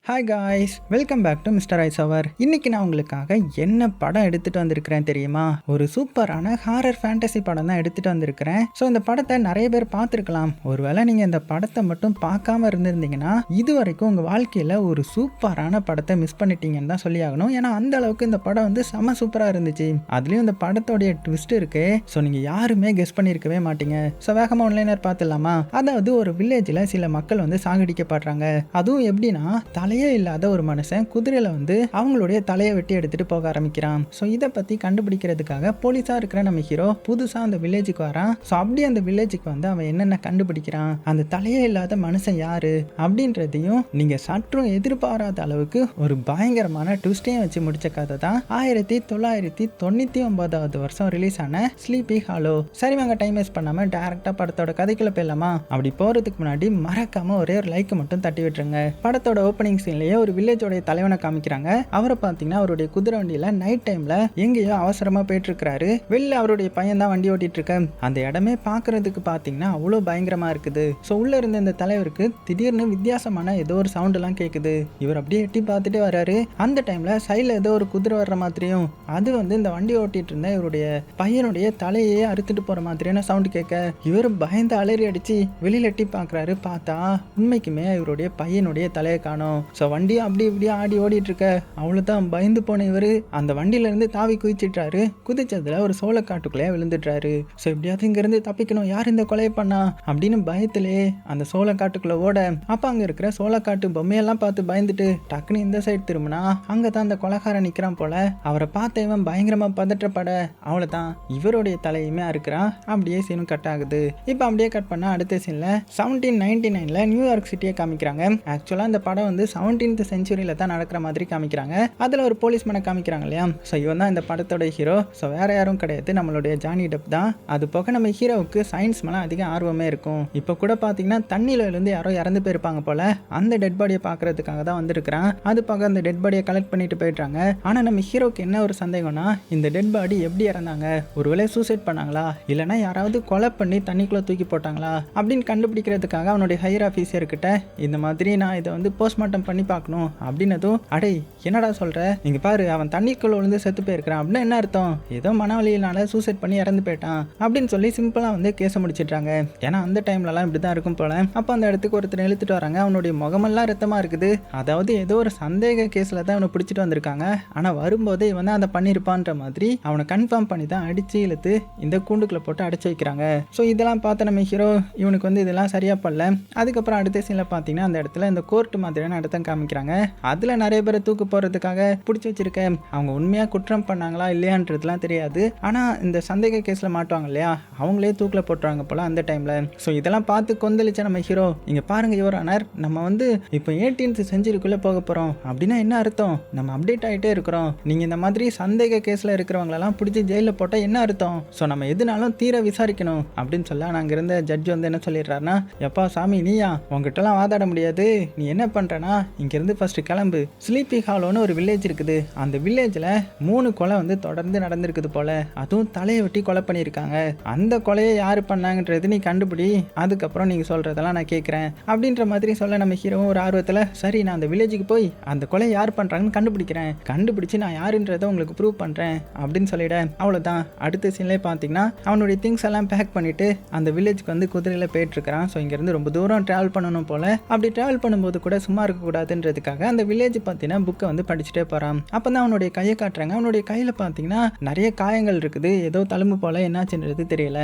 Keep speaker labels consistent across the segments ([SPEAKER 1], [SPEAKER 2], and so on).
[SPEAKER 1] Hi guys, welcome back to mister ice hour. இன்னைக்கு நான் உங்களுக்காக என்ன படம் எடுத்துகிட்டு வந்திருக்கிறேன் தெரியுமா? ஒரு சூப்பரான ஹாரர் ஃபேண்டசி படம் தான் எடுத்துகிட்டு வந்திருக்கிறேன். ஸோ இந்த படத்தை நிறைய பேர் பார்த்துருக்கலாம். ஒருவேளை நீங்கள் இந்த படத்தை மட்டும் பார்க்காம இருந்திருந்தீங்கன்னா இது வரைக்கும் உங்கள் வாழ்க்கையில் ஒரு சூப்பரான படத்தை மிஸ் பண்ணிட்டீங்கன்னு தான் சொல்லி ஆகணும். ஏன்னா அந்த அளவுக்கு இந்த படம் வந்து செம சூப்பராக இருந்துச்சு. அதுலேயும் இந்த படத்தோடைய ட்விஸ்ட் இருக்கு. ஸோ நீங்கள் யாருமே கெஸ் பண்ணியிருக்கவே மாட்டீங்க. ஸோ வேகமாக ஆன்லைனர் பார்த்துடலாமா? அதாவது ஒரு வில்லேஜில் சில மக்கள் வந்து சாகடிக்கப்படுறாங்க. அதுவும் எப்படின்னா, தலையே இல்லாத ஒரு மனுஷன் குதிரையில வந்து அவங்களுடைய தலையை வெட்டி எடுத்துட்டு போக ஆரம்பிக்கிறான். ஸோ இதை பத்தி கண்டுபிடிக்கிறதுக்காக போலீஸா இருக்கிற நம்ம ஹீரோ புதுசா அந்த வில்லேஜுக்கு வரான். ஸோ அப்படி அந்த வில்லேஜுக்கு வந்து அவன் என்னென்ன கண்டுபிடிக்கிறான், அந்த தலையே இல்லாத மனுஷன் யாரு அப்படின்றதையும் நீங்க சற்றும் எதிர்பாராத அளவுக்கு ஒரு பயங்கரமான ட்விஸ்டையும் வச்சு முடிச்ச கதை தான் 1999 வருஷம் ரிலீஸ் ஆன ஸ்லீப்பி ஹாலோ. சரி வாங்க, டைம் வேஸ்ட் பண்ணாம டைரக்டா படத்தோட கதைக்குள்ள போயிடலாமா? அப்படி போறதுக்கு முன்னாடி மறக்காம ஒரே ஒரு லைக் மட்டும் தட்டி விட்டுருங்க. படத்தோட ஓப்பனிங் சீன்லயே ஒரு வில்லேஜோட தலைவனை காமிக்கிறாங்க. அவரை பார்த்தீங்கன்னா அவருடைய குதிரை வண்டியில நைட் டைம்ல எங்கேயோ அவசரமா போயிட்டு இருக்காரு. வெளில அவருடைய பையன் தான் வண்டி ஓட்டிட்டு இருக்க. அந்த இடமே பாக்குறதுக்கு பாத்தீங்கன்னா அவ்வளவு பயங்கரமா இருக்குது. ஸோ உள்ள இருந்த இந்த தலைவருக்கு திடீர்னு வித்தியாசமான ஏதோ ஒரு சவுண்ட் எல்லாம் கேக்குது. இவர் அப்படியே எட்டி பார்த்துட்டே வர்றாரு. அந்த டைம்ல சைட்ல ஏதோ ஒரு குதிரை வர்ற மாதிரியும் அது வந்து இந்த வண்டி ஓட்டிட்டு இருந்த இவருடைய பையனுடைய தலையே அறுத்துட்டு போற மாதிரியான சவுண்ட் கேட்க இவர் பயந்து அலறி அடிச்சு வெளியில எட்டி பாக்குறாரு. பார்த்தா உண்மைக்குமே இவருடைய பையனுடைய தலையை காணோம். ஸோ வண்டியும் அப்படி இப்படியே ஆடி ஓடிட்டு இருக்க. அவ்வளோதான் பயந்து போன இவர் அந்த வண்டியிலேருந்து தாவி குதிச்சிட்டாரு. குதிச்சதுல ஒரு சோளக்காட்டுக்குள்ளேயே விழுந்துட்டாரு. ஸோ எப்படியாவது இங்கேருந்து தப்பிக்கணும், யார் இந்த கொலையை பண்ணா அப்படின்னு பயத்திலே அந்த சோளக்காட்டுக்குள்ளே ஓட, அப்போ அங்கே இருக்கிற சோளக்காட்டு பொம்மையெல்லாம் பார்த்து பயந்துட்டு டக்குன்னு இந்த சைடு திரும்பினா அங்கே தான் அந்த கொலைகாரன் நிற்கிறான் போல. அவரை பார்த்த இவன் பயங்கரமாக பதற்றப்பட அவ்வளோதான் இவருடைய தலையுமே அறுக்கிறான். அப்படியே சீனும் கட் ஆகுது. இப்போ அப்படியே கட் பண்ணால் அடுத்த சீனில் 1799 நியூயார்க் சிட்டியை காமிக்கிறாங்க. ஆக்சுவலாக இந்த படம் வந்து 17th செஞ்சுரியில தான் நடக்கிற மாதிரி காமிக்கிறாங்க. அதில் ஒரு போலீஸ்மேனை காமிக்கிறாங்க இல்லையா? ஸோ இவன் தான் இந்த படத்தோட ஹீரோ. ஸோ வேற யாரும் கிடையாது, நம்மளுடைய ஜானி டெப் தான். அது போக நம்ம ஹீரோவுக்கு சயின்ஸ் மேலே அதிக ஆர்வமே இருக்கும். இப்போ கூட பார்த்தீங்கன்னா தண்ணியில இருந்து யாரோ இறந்து போயிருப்பாங்க போல. அந்த டெட் பாடியை பார்க்கறதுக்காக தான் வந்திருக்கிறான். அது போக அந்த டெட் பாடியை கலெக்ட் பண்ணிட்டு போயிட்டாங்க. ஆனால் நம்ம ஹீரோக்கு என்ன ஒரு சந்தேகம்னா, இந்த டெட் பாடி எப்படி இறந்தாங்க? ஒருவேளை சூசைட் பண்ணாங்களா, இல்லைனா யாராவது கொலை பண்ணி தண்ணிக்குள்ள தூக்கி போட்டாங்களா அப்படின்னு கண்டுபிடிக்கிறதுக்காக அவனுடைய ஹையர் ஆஃபீஸர் கிட்ட இந்த மாதிரி நான் இதை வந்து போஸ்ட்மார்ட்டம் பண்ணி பார்க்கணும் அப்படின்னதும், அடே என்னடா சொல்ற, நீங்க பாரு அவன் தண்ணிக்குள்ள விழுந்து செத்து போயிருக்கிறான் அப்படின்னா என்ன அர்த்தம்? ஏதோ மனவழியினால சூசைட் பண்ணி இறந்து போயிட்டான் அப்படின்னு சொல்லி சிம்பிளா வந்து கேஸ முடிச்சிட்டாங்க. ஏன்னா அந்த டைம்லலாம் இப்படிதான் இருக்கும் போல. அப்போ அந்த இடத்துக்கு ஒருத்தர் இழுத்துட்டு வராங்க. அவனுடைய முகமெல்லாம் ரத்தமா இருக்குது. அதாவது ஏதோ ஒரு சந்தேக கேஸ்ல தான் அவனை பிடிச்சிட்டு வந்திருக்காங்க. ஆனா வரும்போது இவன் தான் அதை பண்ணியிருப்பான்ற மாதிரி அவனை கன்ஃபார்ம் பண்ணி தான் அடிச்சு இழுத்து இந்த கூண்டுக்குள்ள போட்டு அடைச்சு வைக்கிறாங்க. ஸோ இதெல்லாம் பார்த்த நம்ம ஹீரோ இவனுக்கு வந்து இதெல்லாம் சரியா பண்ணல. அதுக்கப்புறம் அடுத்த சீன்ல பார்த்தீங்கன்னா அந்த இடத்துல இந்த கோர்ட் மாதிரியான இடத்த காமிக்கிறாங்க. அதுல நிறைய பேரை தூக்கு போறதுக்காக பிடிச்சி வச்சிருக்க. அவங்க உண்மையா குற்றம் பண்ணாங்களா இல்லையான்றதுலாம் தெரியாது. ஆனா இந்த சந்தேக கேஸ்ல மாட்டுவாங்க இல்லையா, அவங்களே தூக்கில போட்டுறாங்க போல அந்த டைம்ல. ஸோ இதெல்லாம் பார்த்து கொந்தளிச்ச நம்ம ஹீரோ, இங்க பாருங்க யுவர் ஆனர், நம்ம வந்து இப்போ 18th செஞ்சுரிக்குள்ள போக போறோம் அப்படின்னா என்ன அர்த்தம்? நம்ம அப்டேட் ஆகிட்டே இருக்கிறோம். நீங்க இந்த மாதிரி சந்தேக கேஸ்ல இருக்கிறவங்களெல்லாம் பிடிச்சி ஜெயிலில் போட்டால் என்ன அர்த்தம்? ஸோ நம்ம எதுனாலும் தீர விசாரிக்கணும் அப்படின்னு சொல்ல நாங்கள் இருந்த ஜட்ஜ் வந்து என்ன சொல்லிடுறாருன்னா, எப்பா சாமி நீயா, உங்ககிட்டலாம் வாதாட முடியாது. நீ என்ன பண்றனா, இங்கிருந்து ஃபர்ஸ்ட் கிளம்பு. ஸ்லீப்பி ஹாலோன்னு ஒரு வில்லேஜ் இருக்குது. அந்த வில்லேஜ்ல 3 கொலை வந்து தொடர்ந்து நடந்திருக்குது போல. அதுவும் தலையை வெட்டி கொலை பண்ணியிருக்காங்க. அந்த கொலையை யாரு பண்ணாங்கன்றது நீ கண்டுபிடி, அதுக்கப்புறம் நீங்க சொல்றதெல்லாம் நான் கேட்கிறேன் அப்படின்ற மாதிரி சொல்ல நம்ம ஹீரோ ஒரு ஆர்வத்துல, சரி நான் அந்த வில்லேஜுக்கு போய் அந்த கொலையை யார் பண்றாங்கன்னு கண்டுபிடிக்கிறேன், கண்டுபிடிச்சு நான் யாருன்றதை உங்களுக்கு ப்ரூவ் பண்றேன் அப்படின்னு சொல்லிட. அவ்வளவுதான். அடுத்த சீன்லேயே பார்த்தீங்கன்னா அவனுடைய திங்ஸ் எல்லாம் பேக் பண்ணிட்டு அந்த வில்லேஜுக்கு வந்து குதிரையில போயிட்டு இருக்கிறான். ஸோ இங்கிருந்து ரொம்ப தூரம் டிராவல் பண்ணணும் போல. அப்படி டிராவல் பண்ணும்போது கூட சும்மா இருக்கக்கூடாதுன்றதுக்காக அந்த வில்லேஜ் பார்த்தீங்கன்னா புக்கை வந்து படிச்சுட்டே போறான். அப்பதான் அவனுடைய கையை காட்டுறாங்க. அவனுடைய கையில பார்த்தீங்கன்னா நிறைய காயங்கள் இருக்குது. ஏதோ தழும்பு போல என்னாச்சுன்றது தெரியல.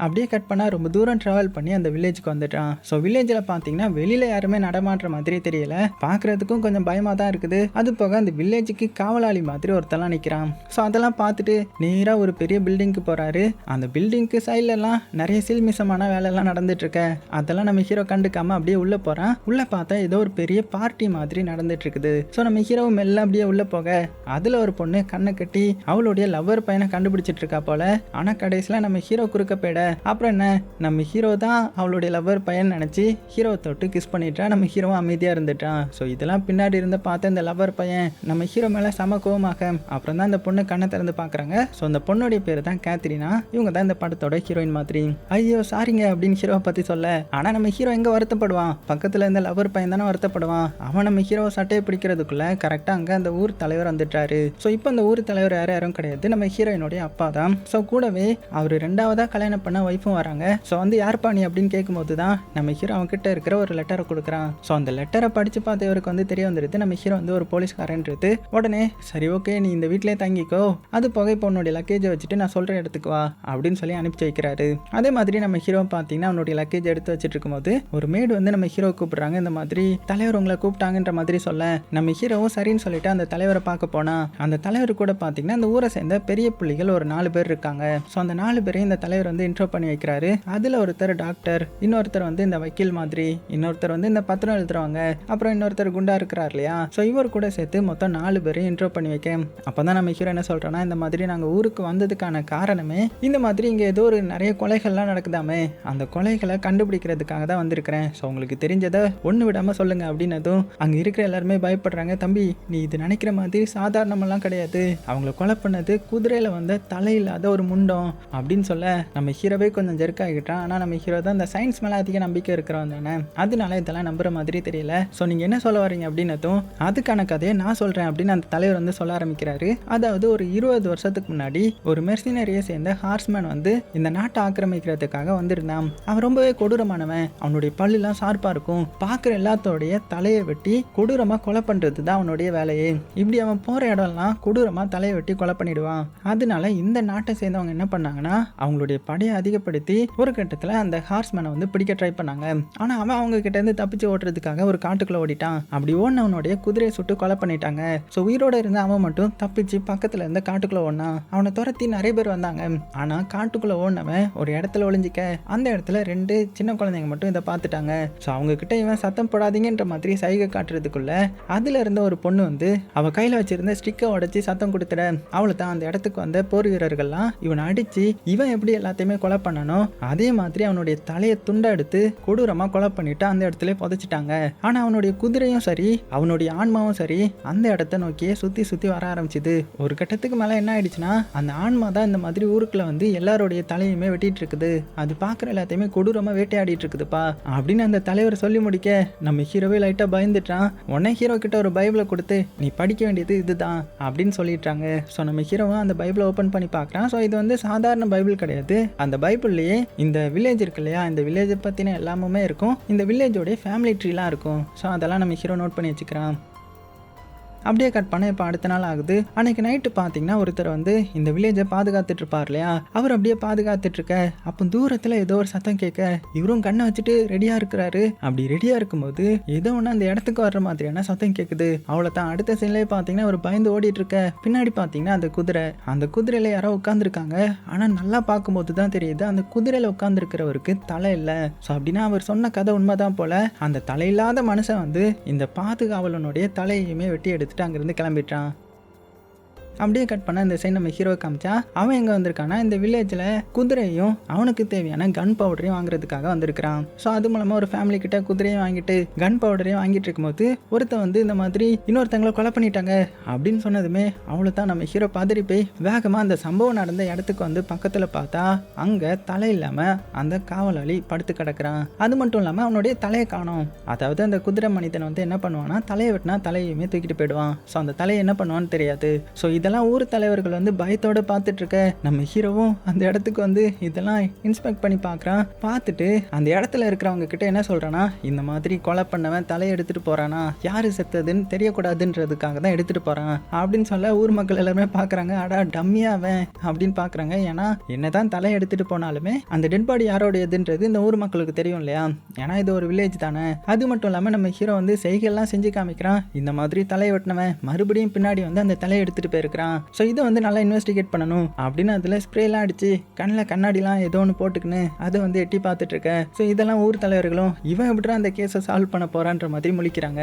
[SPEAKER 1] அப்படியே கட் பண்ணால் ரொம்ப தூரம் ட்ராவல் பண்ணி அந்த வில்லேஜுக்கு வந்துட்டான். ஸோ வில்லேஜில் பார்த்தீங்கன்னா வெளியில் யாருமே நடமாடுற மாதிரி தெரியல. பார்க்குறதுக்கும் கொஞ்சம் பயமாக தான் இருக்குது. அது போக அந்த வில்லேஜுக்கு காவலாளி மாதிரி ஒருத்தெல்லாம் நிற்கிறான். ஸோ அதெல்லாம் பார்த்துட்டு நேராக ஒரு பெரிய பில்டிங்க்கு போகிறாரு. அந்த பில்டிங்க்கு சைட்லலாம் நிறைய சில்மிசமான வேலையெல்லாம் நடந்துட்டு இருக்க. அதெல்லாம் நம்ம ஹீரோ கண்டுக்காம அப்படியே உள்ளே போகிறான். உள்ளே பார்த்தா ஏதோ ஒரு பெரிய பார்ட்டி மாதிரி நடந்துட்டு இருக்குது. ஸோ நம்ம ஹீரோவும் மெல்ல அப்படியே உள்ளே போக அதில் ஒரு பொண்ணு கண்ணை கட்டி அவளுடைய லவ்வர் பையனை கண்டுபிடிச்சிட்டு இருக்கா போல. ஆனால் கடைசியில் நம்ம ஹீரோ குறுக்க போயிட அப்புறம் என்ன, நம்ம ஹீரோ தான் அவளுடைய லவ்வர் பையன் நினச்சி ஹீரோ தொட்டு கிஸ் பண்ணிட்டா. நம்ம ஹீரோவும் அமைதியாக இருந்துட்டான். ஸோ இதெல்லாம் பின்னாடி இருந்து பார்த்த இந்த லவ்வர் பையன் நம்ம ஹீரோ மேலே சம கோவமாக அப்புறம் தான் இந்த பொண்ணு கண்ணை திறந்து பார்க்குறாங்க. ஸோ அந்த பொண்ணுடைய பேர் தான் கேத்ரினா. இவங்க தான் இந்த படத்தோட ஹீரோயின் மாதிரி. ஐயோ சாரிங்க அப்படின்னு ஹீரோவை பற்றி சொல்ல, ஆனால் நம்ம ஹீரோ எங்கே வருத்தப்படுவான், பக்கத்தில் இந்த லவ்வர் பையன் தானே வருத்தப்படுவான். அவன் நம்ம ஹீரோவை சட்டையை பிடிக்கிறதுக்குள்ள கரெக்டாக அங்கே அந்த ஊர் தலைவர் வந்துட்டாரு. ஸோ இப்போ அந்த ஊர் தலைவர் யாரும் கிடையாது, நம்ம ஹீரோயினுடைய அப்பா தான். ஸோ கூடவே அவர் ரெண்டாவதாக கல்யாணம் பண்ண ஒய்ஃபும் வராங்க. ஸோ வந்து யார்ப்பா நீ அப்படின்னு கேட்கும்போது தான் நம்ம ஹீரோ அவன்கிட்ட இருக்கிற ஒரு லெட்டரை கொடுக்குறான். ஸோ அந்த லெட்டரை படித்து பார்த்து இவருக்கு வந்து தெரிய வந்துடுது நம்ம ஹீரோ வந்து ஒரு போலீஸ்காரன்றது. உடனே சரி ஓகே நீ இந்த வீட்டிலே தங்கிக்கோ, அது போக இப்போ உன்னுடைய லக்கேஜை வச்சுட்டு நான் சொல்கிற இடத்துக்கு வா அப்படின்னு சொல்லி அனுப்பிச்சு வைக்கிறாரு. அதே மாதிரி நம்ம ஹீரோ பார்த்தீங்கன்னா அவனுடைய லக்கேஜ் எடுத்து வச்சுட்டு இருக்கும்போது ஒரு மேடு வந்து நம்ம ஹீரோ கூப்பிடுறாங்க. இந்த மாதிரி தலைவர் உங்களை கூப்பிட்டாங்கன்ற மாதிரி சொல்ல, நம்ம ஹீரோவும் சரின்னு சொல்லிட்டு அந்த தலைவரை பார்க்க போனா, அந்த தலைவர் கூட பார்த்தீங்கன்னா அந்த ஊரை சேர்ந்த பெரிய புள்ளிகள் ஒரு 4 பேர் இருக்காங்க. ஸோ அந்த 4 பேரையும் இந்த தலைவர் வந்து இன்ட்ரோ பண்ணி வைக்கிறாரு. அதில் ஒருத்தர் டாக்டர், இன்னொருத்தர் வந்து இந்த வக்கீல் மாதிரி, இன்னொருத்தர் வந்து இந்த பத்திரம் எழுதுறவங்க, அப்புறம் இன்னொருத்தர் குண்டா இருக்கிறார் இல்லையா. ஸோ இவர் கூட சேர்த்து மொத்தம் 4 பேரையும் இன்ட்ரோ பண்ணி வைக்க, அப்போ தான் நம்ம ஹீரோ என்ன சொல்கிறோன்னா, இந்த மாதிரி நாங்கள் ஊருக்கு வந்ததுக்கான காரணமே இந்த மாதிரி இங்கே ஏதோ ஒரு நிறைய கொலைகள்லாம் நடக்குதாமே, அந்த கொலைகளை கண்டுபிடிக்கிறதுக்காக தான் வந்திருக்கிறேன். ஸோ உங்களுக்கு தெரிஞ்சதை ஒன்று விடாமல் சொல்லுங்கள் அப்படின்னதும் அங்கே இருக்கிற எல்லாருமே பயப்படுறாங்க. தம்பி நீ இது நினைக்கிற மாதிரி சாதாரணமெல்லாம் கிடையாது, அவங்கள கொலை பண்ணது குதிரையில் வந்த தலையில்லாத ஒரு முண்டம் அப்படின்னு சொல்ல, நம்ம ஹீரோவே கொஞ்சம் ஜெர்க் ஆகிட்டான். ஆனால் நம்ம ஹீரோ தான் இந்த சயின்ஸ் மேலே அதிக நம்பிக்கை இருக்கிறவன் தானே, அதனால இதெல்லாம் நம்புற மாதிரி தெரியல. ஸோ நீங்கள் என்ன சொல்ல வரீங்க அப்படின்னதும் அதுக்கான கதையை நான் சொல்கிறேன் அப்படின்னு அந்த தலைவர் வந்து சொல்ல ஆரம்பிக்கிறாரு. அதாவது ஒரு 20 வருஷத்துக்கு முன்னாடி ஒரு மெர்சினரியை சேர்ந்த ஹார்ஸ்மேன் வந்து இந்த நாட்டை ஆக்கிரமிக்கிறதுக்காக வந்திருந்தான். அவன் ரொம்பவே கொடூரமானவன். அவனுடைய பல்லுலாம் ஷார்ப்பாக இருக்கும். பார்க்குற எல்லாத்தோடைய தலையை வெட்டி கொடூரமாக கொலை பண்ணுறது தான் அவனுடைய வேலையே. இப்படி அவன் போகிற இடம்லாம் கொடூரமாக தலையை வெட்டி கொலை பண்ணிடுவான். அதனால இந்த நாட்டை சேர்ந்தவங்க என்ன பண்ணாங்கன்னா அவங்களுடைய படையை அதிகப்படுத்தி ஒரு கட்டத்தில் அந்த ஹார்ஸ்மேனை வந்து பிடிக்க ட்ரை பண்ணாங்க. ஆனால் அவன் அவங்க கிட்ட இருந்து தப்பிச்சு ஓட்டுறதுக்காக ஒரு காட்டுக்குள்ளே ஓடிட்டான். அப்படி ஓடினவனுடைய குதிரையை சுட்டு கொலை பண்ணிட்டாங்க. ஸோ உயிரோட இருந்த அவன் மட்டும் தப்பிச்சு பக்கத்தில் இருந்த காட்டுக்குள்ளே ஓடினான். அவனை துரத்தி நிறைய பேர் வந்தாங்க. ஆனால் காட்டுக்குள்ளே ஓடினவன் ஒரு இடத்துல ஒளிஞ்சிக்க, அந்த இடத்துல 2 சின்ன குழந்தைங்க மட்டும் இதை பார்த்துட்டாங்க. ஸோ அவங்க கிட்ட இவன் சத்தம் போடாதீங்கன்ற மாதிரி சைகை காட்டுறதுக்குள்ள அதுல இருந்த ஒரு பொண்ணு வந்து அவ கையில் வச்சிருந்த ஸ்டிக்கை உடைச்சி சத்தம் கொடுத்துட, அவளை தான் அந்த இடத்துக்கு வந்த போர் வீரர்கள்லாம் இவனை அடிச்சு இவன் எப்படி எல்லாத்தையுமே கொலை பண்ணணும் அதே மாதிரி அவனுடைய தலையை துண்டை எடுத்து கொடூரமாக கொலை பண்ணிட்டு அந்த இடத்துல புதைச்சிட்டாங்க. ஆனால் அவனுடைய குதிரையும் சரி அவனுடைய ஆன்மாவும் சரி அந்த இடத்த நோக்கியே சுற்றி சுற்றி வர ஆரம்பிச்சுது. ஒரு கட்டத்துக்கு மேலே என்ன ஆயிடுச்சுன்னா அந்த ஆன்மா தான் இந்த மாதிரி ஊருக்குள்ள வந்து எல்லாருடைய தலையுமே வெட்டிட்டு இருக்குது. அது பார்க்குற எல்லாத்தையுமே கொடூரமாக வேட்டையாடிட்டு இருக்குதுப்பா அப்படின்னு அந்த தலைவர் சொல்லி முடிக்க, நம்ம ஹீரோவே லைட்டாக பயந்துட்டான். உடனே ஹீரோ கிட்ட ஒரு பைபிளை கொடுத்து நீ படிக்க வேண்டியது இதுதான் அப்படின்னு சொல்லிட்டாங்க. ஸோ நம்ம ஹீரோவும் அந்த பைபிளை ஓப்பன் பண்ணி பார்க்குறான். ஸோ இது வந்து சாதாரண பைபிள் கிடையாது. அந்த பைபிள்லேயே இந்த வில்லேஜ் இருக்கு இல்லையா, இந்த வில்லேஜை பற்றின எல்லாமே இருக்கும். இந்த வில்லேஜோடைய ஃபேமிலி ட்ரீலாம் இருக்கும். ஸோ அதெல்லாம் நம்ம ஹீரோ நோட் பண்ணி வச்சுக்கிறான். அப்படியே கட் பண்ண இப்போ அடுத்த நாள் ஆகுது. அன்னைக்கு நைட்டு பார்த்தீங்கன்னா ஒருத்தர் வந்து இந்த வில்லேஜை பாதுகாத்துட்டு இருப்பார் இல்லையா, அவர் அப்படியே பாதுகாத்துட்டு இருக்க அப்போ தூரத்தில் ஏதோ ஒரு சத்தம் கேட்க, இவரும் கண்ணை வச்சுட்டு ரெடியாக இருக்கிறாரு. அப்படி ரெடியாக இருக்கும்போது ஏதோ ஒன்று அந்த இடத்துக்கு வர்ற மாதிரியான சத்தம் கேட்குது. அவ்வளோ தான். அடுத்த சீன்லேயே பார்த்தீங்கன்னா ஒரு பயந்து ஓடிட்டு இருக்க, பின்னாடி பார்த்தீங்கன்னா அந்த குதிரையில் யாரோ உட்காந்துருக்காங்க. ஆனால் நல்லா பார்க்கும்போது தான் தெரியுது அந்த குதிரையில் உட்காந்துருக்கிறவருக்கு தலை இல்லை. ஸோ அப்படின்னா அவர் சொன்ன கதை உண்மைதான் போல. அந்த தலையில்லாத மனுஷன் வந்து இந்த பாதுகாவலனுடைய தலையுமே வெட்டி எடுத்து அங்கிருந்து கிளம்பிட்டான். அப்படியே கட் பண்ண இந்த சைடு நம்ம ஹீரோ காமிச்சா அவன் எங்கே வந்திருக்கானா இந்த வில்லேஜில் குதிரையும் அவனுக்கு தேவையான கன் பவுடரையும் வாங்குறதுக்காக வந்திருக்கிறான். ஸோ அது மூலமாக ஒரு ஃபேமிலி கிட்ட குதிரையும் வாங்கிட்டு கன் பவுடரையும் வாங்கிட்டு இருக்கும்போது ஒருத்தன் வந்து இந்த மாதிரி இன்னொருத்தங்களை கொலை பண்ணிட்டாங்க அப்படின்னு சொன்னதுமே அவ்வளோ தான். நம்ம ஹீரோ பதறி போய் வேகமாக அந்த சம்பவம் நடந்த இடத்துக்கு வந்து பக்கத்தில் பார்த்தா அங்கே தலை இல்லாமல் அந்த காவலாளி படுத்து கிடக்கிறான். அது மட்டும் இல்லாமல் அவனுடைய தலையை காணோம். அதாவது அந்த குதிரை மனிதன் வந்து என்ன பண்ணுவான்னா தலையை வெட்டினா தலையுமே தூக்கிட்டு போயிடுவான். ஸோ அந்த தலையை என்ன பண்ணுவான்னு தெரியாது. ஸோ இதெல்லாம் ஊர் தலைவர்கள் வந்து பயத்தோட பார்த்துட்டு இருக்க, நம்ம ஹீரோவும் அந்த இடத்துக்கு வந்து இதெல்லாம் இன்ஸ்பெக்ட் பண்ணி பார்க்குறான். பார்த்துட்டு அந்த இடத்துல இருக்கிறவங்க கிட்ட என்ன சொல்றானா, இந்த மாதிரி கொலை பண்ணவன் தலையை எடுத்துட்டு போறானா, யாரு செத்ததுன்னு தெரியக்கூடாதுன்றதுக்காக தான் எடுத்துட்டு போறான் அப்படின்னு சொல்ல ஊர் மக்கள் எல்லாருமே பார்க்குறாங்க. அடா டம்மியாவன் அப்படின்னு பார்க்குறாங்க. ஏன்னா என்னதான் தலையை எடுத்துட்டு போனாலுமே அந்த டெட் பாடி யாரோடையதுன்றது இந்த ஊர் மக்களுக்கு தெரியும் இல்லையா, ஏன்னா இது ஒரு வில்லேஜ் தானே. அது மட்டும் இல்லாமல் நம்ம ஹீரோ வந்து செய்கையெல்லாம் செஞ்சு காமிக்கிறான். இந்த மாதிரி தலையை வெட்டினவன் மறுபடியும் பின்னாடி வந்து அந்த தலையை எடுத்துட்டு போயிருக்கிறான். ஸோ இதை வந்து நல்லா இன்வெஸ்டிகேட் பண்ணணும் அப்படின்னு அதில் ஸ்ப்ரேலாம் அடிச்சு கண்ணில் கண்ணாடிலாம் ஏதோ ஒன்று போட்டுக்கின்னு அதை வந்து எட்டி பார்த்துட்டு இருக்கேன். ஸோ இதெல்லாம் ஊர் தலைவர்களும் இவன் எப்படிதான் அந்த கேஸை சால்வ் பண்ண போறான்ற மாதிரி முழிக்கிறாங்க.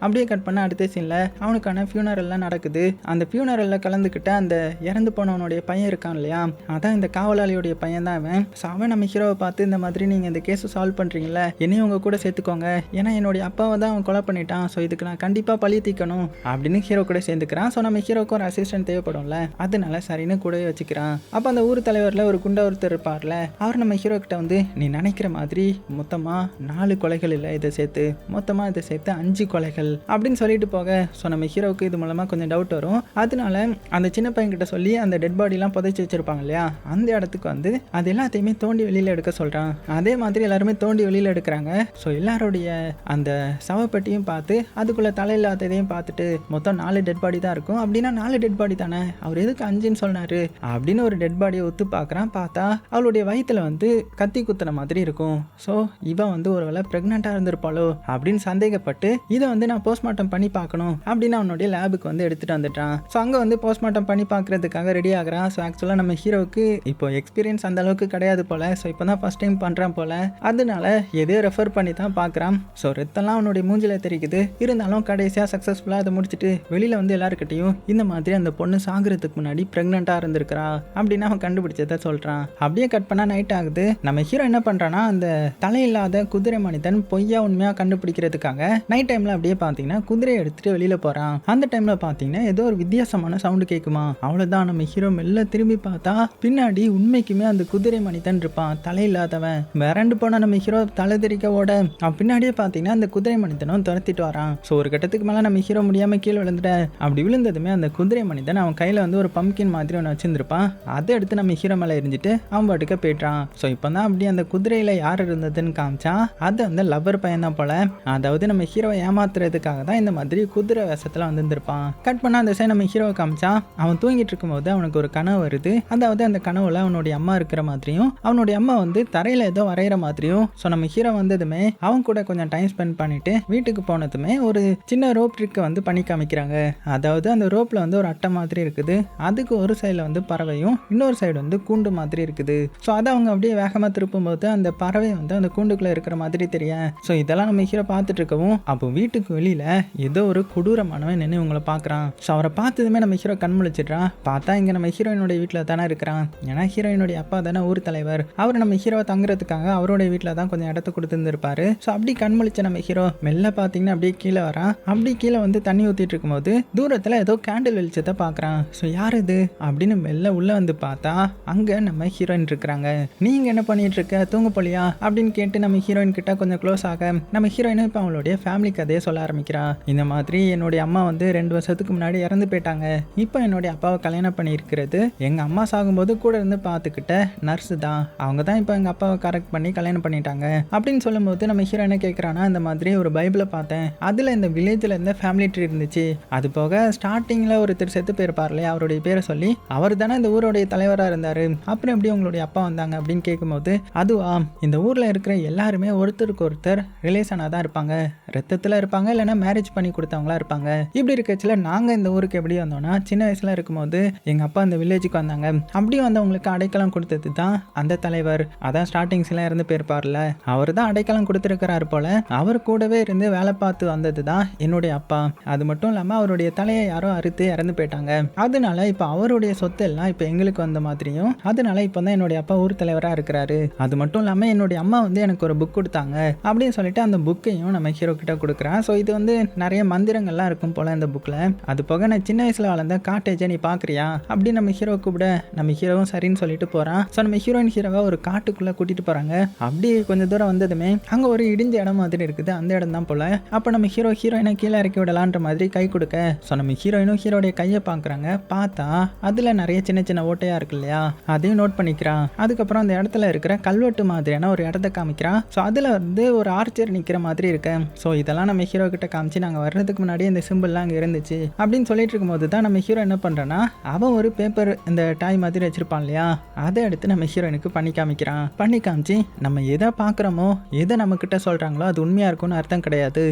[SPEAKER 1] அப்படியே கட் பண்ண அடுத்த சீனில் அவனுக்கான ஃபியூனரெல்லாம் நடக்குது. அந்த ஃபியூனரலில் கலந்துக்கிட்ட அந்த இறந்து போனவனுடைய பையன் இருக்கான் இல்லையா, அதான் இந்த காவலாளியோடைய பையன் தான் அவன். ஸோ அவன் நம்ம ஹீரோவை பார்த்து இந்த மாதிரி நீங்கள் இந்த கேஸை சால்வ் பண்ணுறீங்களா, என்னையும் உங்கள் கூட சேர்த்துக்கோங்க, ஏன்னா என்னுடைய அப்பாவை தான் அவன் கொலை பண்ணிட்டான், ஸோ இதுக்கு நான் கண்டிப்பாக பழி தீக்கணும் அப்படின்னு ஹீரோ கூட சேர்ந்துக்கிறான். ஸோ நம்ம ஹீரோக்கு ஒரு அசிஸ்டன்ட் தேவைப்படும்ல, அதனால சரின்னு கூடவே வச்சுக்கிறான். அப்போ அந்த ஊர் தலைவரில் ஒரு குண்டா ஒருத்தர் இருப்பார்ல, அவர் நம்ம ஹீரோ கிட்ட வந்து நீ நினைக்கிற மாதிரி மொத்தமாக 4 கொலைகள் இல்லை, இதை சேர்த்து மொத்தமாக இதை சேர்த்து 5 கொலைகள் அப்படின்னு சொல்லிட்டு போக, ஸோ நம்ம ஹீரோவுக்கு இது மூலமாக கொஞ்சம் டவுட் வரும். அதனால அந்த சின்ன பையன்கிட்ட சொல்லி அந்த டெட் பாடிலாம் புதைச்சி வச்சிருப்பாங்க இல்லையா, அந்த இடத்துக்கு வந்து அது எல்லாத்தையுமே தோண்டி வெளியில் எடுக்க சொல்கிறான். அதே மாதிரி எல்லாருமே தோண்டி வெளியில் எடுக்கிறாங்க. ஸோ எல்லாருடைய அந்த சவப்பெட்டியும் பார்த்து அதுக்குள்ளே தலையில்லாததையும் பார்த்துட்டு மொத்தம் 4 டெட் பாடி தான் இருக்கும். அப்படின்னா 4 டெட் பாடி தானே, அவர் எதுக்கு 5ன்னு சொன்னார் அப்படின்னு ஒரு டெட் பாடியை ஒத்து பார்க்குறான். பார்த்தா அவளுடைய வயிற்றில் வந்து கத்தி குத்துன மாதிரி இருக்கும். ஸோ இவன் வந்து ஒரு வேளை ப்ரெக்னெண்ட்டாக இருந்திருப்பாளோ அப்படின்னு சந்தேகப்பட்டு இதை வந்து நான் போஸ்ட்மார்ட்டம் பண்ணி பார்க்கணும் அப்படின்னு அவனுடைய லேபுக்கு வந்து எடுத்துகிட்டு வந்துட்டான். ஸோ அங்கே வந்து போஸ்ட்மார்ட்டம் பண்ணி பார்க்குறதுக்காக ரெடி ஆகிறான். ஸோ ஆக்சுவலாக நம்ம ஹீரோவுக்கு இப்போ எக்ஸ்பீரியன்ஸ் அந்த அளவுக்கு கிடையாது போல். ஸோ இப்போ தான் ஃபஸ்ட் டைம் பண்ணுறான் போல். அதனால எதையோ ரெஃபர் பண்ணி தான் பார்க்குறான். ஸோ ரத்தம்லாம் அவனுடைய மூஞ்சில் தெரிக்குது. இருந்தாலும் கடைசியாக சக்ஸஸ்ஃபுல்லாக அதை முடிச்சுட்டு வெளியில் வந்து எல்லாருக்கிட்டையும் இந்த மாதிரி அந்த பொண்ணு சாகிறதுக்கு முன்னாடி ப்ரெக்னெண்ட்டாக இருந்திருக்கிறா அப்படின்னு அவன் கண்டுபிடிச்சதை சொல்கிறான். அப்படியே கட் பண்ணால் நைட் ஆகுது. நம்ம ஹீரோ என்ன பண்ணுறான்னா அந்த தலையில்லாத குதிரை மனிதன் பொய்யா உண்மையாக கண்டுபிடிக்கிறதுக்காக நைட் டைமில் அப்படியே பார்த்தீங்கன்னா குதிரையை எடுத்துகிட்டு வெளியில் போகிறான். அந்த டைமில் பார்த்தீங்கன்னா ஏதோ ஒரு வித்தியாசமான சவுண்டு கேட்குமா. அவ்வளோதான், நம்ம ஹீரோ மெல்ல திரும்பி பார்த்தா பின்னாடி உண்மைக்குமே அந்த குதிரை மனிதன் இருப்பான், தலையில்லாதவன். விரண்டு போன நம்ம ஹீரோ தலை தெரிக்க ஓட அவன் பின்னாடியே பார்த்தீங்கன்னா அந்த குதிரை மனிதனும் துரத்திட்டு வரான். ஸோ ஒரு கட்டத்துக்கு மேலே நம்ம ஹீரோ முடியாமல் கீழே விழுந்துட்ட. அப்படி விழுந்ததுமே அந்த குதிரை மனிதன் அவன் கையில் வந்து ஒரு பம்கின் மாதிரி ஒன்று வச்சிருந்துருப்பான். அதை எடுத்து நம்ம ஹீரோ மேலே எரிஞ்சிட்டு அவன் பாட்டுக்க போயிட்டான். ஸோ இப்போ தான் அப்படி அந்த குதிரையில் யார் இருந்ததுன்னு காமிச்சான். அது அந்த லவ்வர் பையன் தான் போல. அதாவது நம்ம ஹீரோவை ஏமாத்துறதுக்காக தான் இந்த மாதிரி குதிரை வேஷத்தில் வந்துருப்பான். கட் பண்ண அந்த சைடு நம்ம ஹீரோவை காமிச்சான். அவன் தூங்கிட்டு இருக்கும்போது அவனுக்கு ஒரு கனவு வருது. அதாவது அந்த கனவுல அவனுடைய அம்மா இருக்கிற மாதிரியும் அவனுடைய அம்மா வந்து தரையில் ஏதோ வரைகிற மாதிரியும். ஸோ நம்ம ஹீரோ வந்ததுமே அவன் கூட கொஞ்சம் டைம் ஸ்பெண்ட் பண்ணிட்டு வீட்டுக்கு போனதுமே ஒரு சின்ன ரோப் ட்ரிக்கை வந்து பண்ணி காமிக்கிறாங்க. அதாவது அந்த ரோப்பில் வந்து ஒரு அட்டை மாதிரி இருக்குது. அதுக்கு ஒரு சைடில் வந்து பறவையும் இன்னொரு சைடு வந்து கூண்டு மாதிரி இருக்குது. ஸோ அதை அவங்க அப்படியே வேகமாக திருப்பும்போது அந்த பறவை வந்து அந்த கூண்டுக்குள்ளே இருக்கிற மாதிரி தெரியும். ஸோ இதெல்லாம் நம்ம ஹீரோ பார்த்துட்டு இருக்கவும் அப்போ வீட்டுக்கு வெளியில் ஏதோ ஒரு கொடூரமானவன் நின்று இவங்களை பார்க்குறான். ஸோ அவரை பார்த்ததுமே நம்ம ஹீரோ கண் முழிச்சிடுறான். பார்த்தா இங்கே நம்ம ஹீரோயினுடைய வீட்டில் தானே இருக்கிறான். ஏன்னா ஹீரோயினுடைய அப்பா தானே ஊர் தலைவர். அவர் நம்ம ஹீரோவை தங்குறதுக்காக அவருடைய வீட்டில் தான் கொஞ்சம் இடத்த கொடுத்துருந்துருப்பாரு. ஸோ அப்படி கண் முழிச்ச நம்ம ஹீரோ மெல்ல பார்த்தீங்கன்னா அப்படியே கீழே வரான். அப்படி கீழே வந்து தண்ணி ஊற்றிட்டு இருக்கும்போது தூரத்தில் ஏதோ கேண்டில் வெளிச்சத்தை பார்க்குறான். ஸோ யார் இது அப்படின்னு மெல்ல உள்ளே வந்து பார்த்தா அங்கே நம்ம ஹீரோயின் இருக்கிறாங்க. நீங்கள் என்ன பண்ணிட்டு இருக்க, தூங்க போலியா அப்படின்னு கேட்டு நம்ம ஹீரோயின் கிட்ட கொஞ்சம் க்ளோஸ் ஆக நம்ம ஹீரோயினும் இப்போ அவளுடைய ஃபேமிலி கதையை சொல்ல ஆரம்பிக்கிறா. இந்த மாதிரி என்னுடைய அம்மா வந்து 2 வருஷத்துக்கு முன்னாடி இறந்து போயிட்டாங்க. இப்போ என்னுடைய அப்பாவை கல்யாணம் பண்ணியிருக்கிறது எங்கள் அம்மா சாகும்போது கூட இருந்து பார்த்துக்கிட்ட நர்ஸு தான். அவங்க தான் இப்போ எங்கள் அப்பாவை கரெக்ட் பண்ணி கல்யாணம் பண்ணிட்டாங்க அப்படின்னு சொல்லும்போது நம்ம ஹீரோ என்ன கேட்குறான்னா, இந்த மாதிரி ஒரு பைபிளை பார்த்தேன். அதில் இந்த வில்லேஜில் இருந்த ஃபேமிலி ட்ரீ இருந்துச்சு. அது போக ஸ்டார்டிங்கில் ஒருத்தர் செத்து போயிருப்பார் இல்லையா, அவருடைய பேரை சொல்லி அவர் தானே இந்த ஊருடைய தலைவராக இருந்தார். அப்புறம் எப்படி உங்களுடைய அப்பா வந்தாங்க அப்படின்னு கேட்கும்போது, அதுவா, இந்த ஊரில் இருக்கிற எல்லாருமே ஒருத்தருக்கு ஒருத்தர் ரிலேஷனாக தான் இருப்பாங்க. ரத்தத்தில் இருப்பாங்க, இல்லைன்னா மேரேஜ் பண்ணி கொடுத்தவங்களா இருப்பாங்க. இப்படி இருக்கச்சில் நாங்கள் இந்த ஊருக்கு எப்படி வந்தோம்னா, சின்ன வயசில் இருக்கும்போது எங்கள் அப்பா இந்த வில்லேஜுக்கு வந்தாங்க. அப்படி வந்தவங்களுக்கு அடைக்கலம் கொடுத்தது தான் அந்த தலைவர். அதான் ஸ்டார்டிங்ஸ்லாம் இருந்து போயிருப்பார்ல, அவர் தான் அடைக்கலம் கொடுத்துருக்கிறாரு போல. அவர் கூடவே இருந்து வேலை பார்த்து வந்தது தான் என்னுடைய அப்பா. அது மட்டும் இல்லாமல் அவருடைய தலையை யாரோ அறுத்து இறந்து போயிட்டாங்க. அதனால இப்போ அவருடைய சொத்து எல்லாம் இப்போ எங்களுக்கு வந்த மாதிரியும், அதனால இப்போ தான் என்னுடைய அப்பா ஊர் தலைவராக இருக்கிறாரு. அது மட்டும் இல்லாமல் என்னுடைய அம்மா வந்து எனக்கு ஒரு புக் கொடுத்தாங்க அப்படின்னு சொல்லிட்டு அந்த புக்கையும் நம்ம ஹீரோ கிட்ட கொடுக்குறேன். ஸோ இது வந்து நிறைய மந்திரங்கள்லாம் இருக்கும் போல இந்த புக்கில். அது போக நான் சின்ன வயசில் வளர்ந்த காட்டேஜை நீ பார்க்குறியா அப்படின்னு நம்ம ஹீரோ கூப்பிட நம்ம ஹீரோவும் சரின்னு சொல்லிட்டு போகிறான். ஸோ நம்ம ஹீரோயின் ஹீரோவை ஒரு காட்டுக்குள்ளே கூட்டிகிட்டு போகிறாங்க. அப்படி கொஞ்சம் தூரம் வந்ததுமே அங்கே ஒரு இடிஞ்ச இடம் மாதிரி இருக்குது. அந்த இடம் தான் போல. அப்போ நம்ம ஹீரோயினை கீழே இறக்கி விடலான்ற மாதிரி கை கொடுக்க, ஸோ நம்ம ஹீரோயினும் ஹீரோடைய கையை பார்க்குறாங்க. பார்த்தா அதில் நிறைய சின்ன சின்ன ஓட்டையாக இருக்கு இல்லையா, அதையும் நோட் பண்ணிக்கிறான். அதுக்கப்புறம் அந்த இடத்துல இருக்கிற கல்வெட்டு மாதிரியான ஒரு இடத்த காமிக்கிறான். ஸோ அதில் வந்து ஒரு ஆர்ச்சர் நிற்கிற மாதிரி இருக்கு. ஸோ இதெல்லாம் நம்ம ஹீரோ கிட்ட காமிச்சு, நாங்கள் வர்றதுக்கு முன்னாடி இந்த சிம்பிள்லாம் அங்கே இருந்துச்சு அப்படின்னு சொல்லிட்டு இருக்கும்போது தான் நம்ம ஹீரோ என்ன பண்ணுறான்னா, அவன் ஒரு பேப்பர் இந்த டாய் மாதிரி வச்சிருப்பான் இல்லையா, அதை எடுத்து நம்ம ஹீரோயினுக்கு பண்ணி காமிக்கிறான். பண்ணி காமிச்சு, நம்ம எதை பார்க்குறோமோ எதை நம்ம கிட்ட சொல்கிறாங்களோ அது உண்மையாக இருக்கும்னு அர்த்தம் கிடையாது,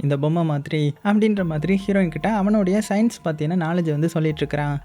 [SPEAKER 1] இந்த பொம்மை மாதிரி அப்படின்ற மாதிரி ஹீரோயின் கிட்ட அவனுடைய சயின்ஸ் பற்றின நாலேஜ் வந்து சொல்லிட்டு இருக்கிறான்.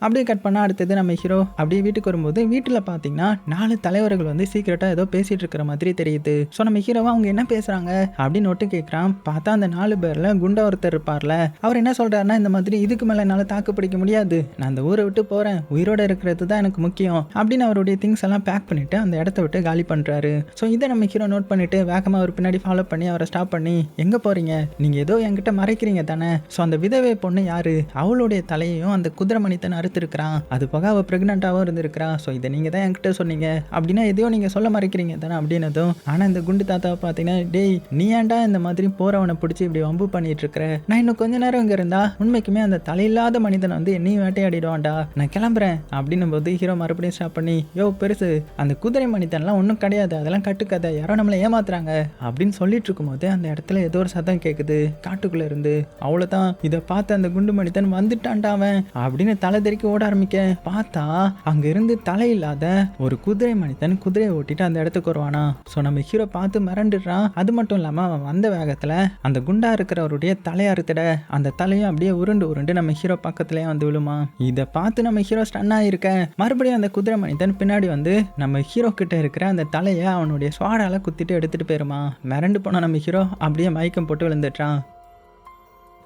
[SPEAKER 1] அப்படியே கட் பண்ணால் அடுத்தது நம்ம ஹீரோ அப்படியே வீட்டுக்கு வரும்போது வீட்டில் பார்த்தீங்கன்னா 4 தலைவர்கள் வந்து சீக்கிரட்டாக ஏதோ பேசிகிட்டு இருக்கிற மாதிரி தெரியுது. ஸோ நம்ம ஹீரோவை அவங்க என்ன பேசுகிறாங்க அப்படின்னு ஒட்டு கேட்குறான். பார்த்தா அந்த 4 பேரில் குண்டா ஒருத்தர் இருப்பார்ல, அவர் என்ன சொல்கிறாருன்னா, இந்த மாதிரி இதுக்கு மேலே என்னால் தாக்கு பிடிக்க முடியாது, நான் அந்த ஊரை விட்டு போகிறேன், உயிரோடு இருக்கிறது தான் எனக்கு முக்கியம் அப்படின்னு அவருடைய திங்ஸ் எல்லாம் பேக் பண்ணிவிட்டு அந்த இடத்த விட்டு காலி பண்ணுறாரு. ஸோ இதை நம்ம ஹீரோ நோட் பண்ணிவிட்டு வேகமாக அவர் பின்னாடி ஃபாலோ பண்ணி அவரை ஸ்டாப் பண்ணி, எங்கே போகிறீங்க, நீங்கள் ஏதோ என்கிட்ட மறைக்கிறீங்க தானே, ஸோ அந்த விதவை பொண்ணு யார், அவளுடைய தலையையும் அந்த குதிரை மணித்தன் அறுத்துருக்கிறான், அது போக அவள் ப்ரெக்னெண்ட்டாகவும் இருந்திருக்கிறா, ஸோ இதை நீங்கள் தான் என்கிட்ட சொன்னீங்க அப்படின்னா எதையோ நீங்கள் சொல்ல மறைக்கிறீங்க தானே அப்படின்னதும், ஆனால் இந்த குண்டு தாத்தாவை பார்த்தீங்கன்னா, டேய் நீ ஏன்டா இந்த மாதிரி போறவனை பிடிச்சி இப்படி வம்பு பண்ணிட்டு இருக்கிற, நான் இன்னும் கொஞ்ச நேரம் இங்கே இருந்தா உண்மைக்குமே அந்த தலையில்லாத மனிதனை வந்து என்னையும் வேட்டையாடிடுவான்டா, நான் கிளம்புறேன் அப்படின்னும் போது ஹீரோ மறுபடியும் ஸ்டாப் பண்ணி, யோ பெருசு அந்த குதிரை மனிதன்லாம் ஒன்றும் கிடையாது, அதெல்லாம் கட்டுக்கதை, யாரோ நம்மளை ஏமாத்துறாங்க அப்படின்னு சொல்லிட்டு இருக்கும்போது அந்த இடத்துல ஏதோ ஒரு சத்தம் கேட்குது காட்டுக்குள்ள இருந்து. அவ்வளோதான், இதை பார்த்து அந்த குண்டு மனிதன் வந்துட்டான்டாவன் அப்படின்னு தலை தெறிக்க ஓட ஆரம்பிக்க பார்த்தா அங்க இருந்து தலையில்லாத ஒரு குதிரை மனிதன் குதிரையை ஓட்டிட்டு அந்த இடத்துக்கு வருவானா. ஸோ நம்ம ஹீரோ பார்த்து மிரண்டுறான். அது மட்டும் இல்லாம அவன் வந்த வேகத்துல அந்த குண்டா இருக்கிறவருடைய தலையை அறுத்துட அந்த தலையும் அப்படியே உருண்டு உருண்டு நம்ம ஹீரோ பக்கத்துலயே வந்து விழுமா. இதை பார்த்து நம்ம ஹீரோ ஸ்டன்னா இருக்க மறுபடியும் அந்த குதிரை மனிதன் பின்னாடி வந்து நம்ம ஹீரோ கிட்ட இருக்கிற அந்த தலையை அவனுடைய ஸ்வாடால குத்திட்டு எடுத்துட்டு போயிருமா. மிரண்டு போன நம்ம ஹீரோ அப்படியே மயக்கம் போட்டு விழுந்துட்டான்.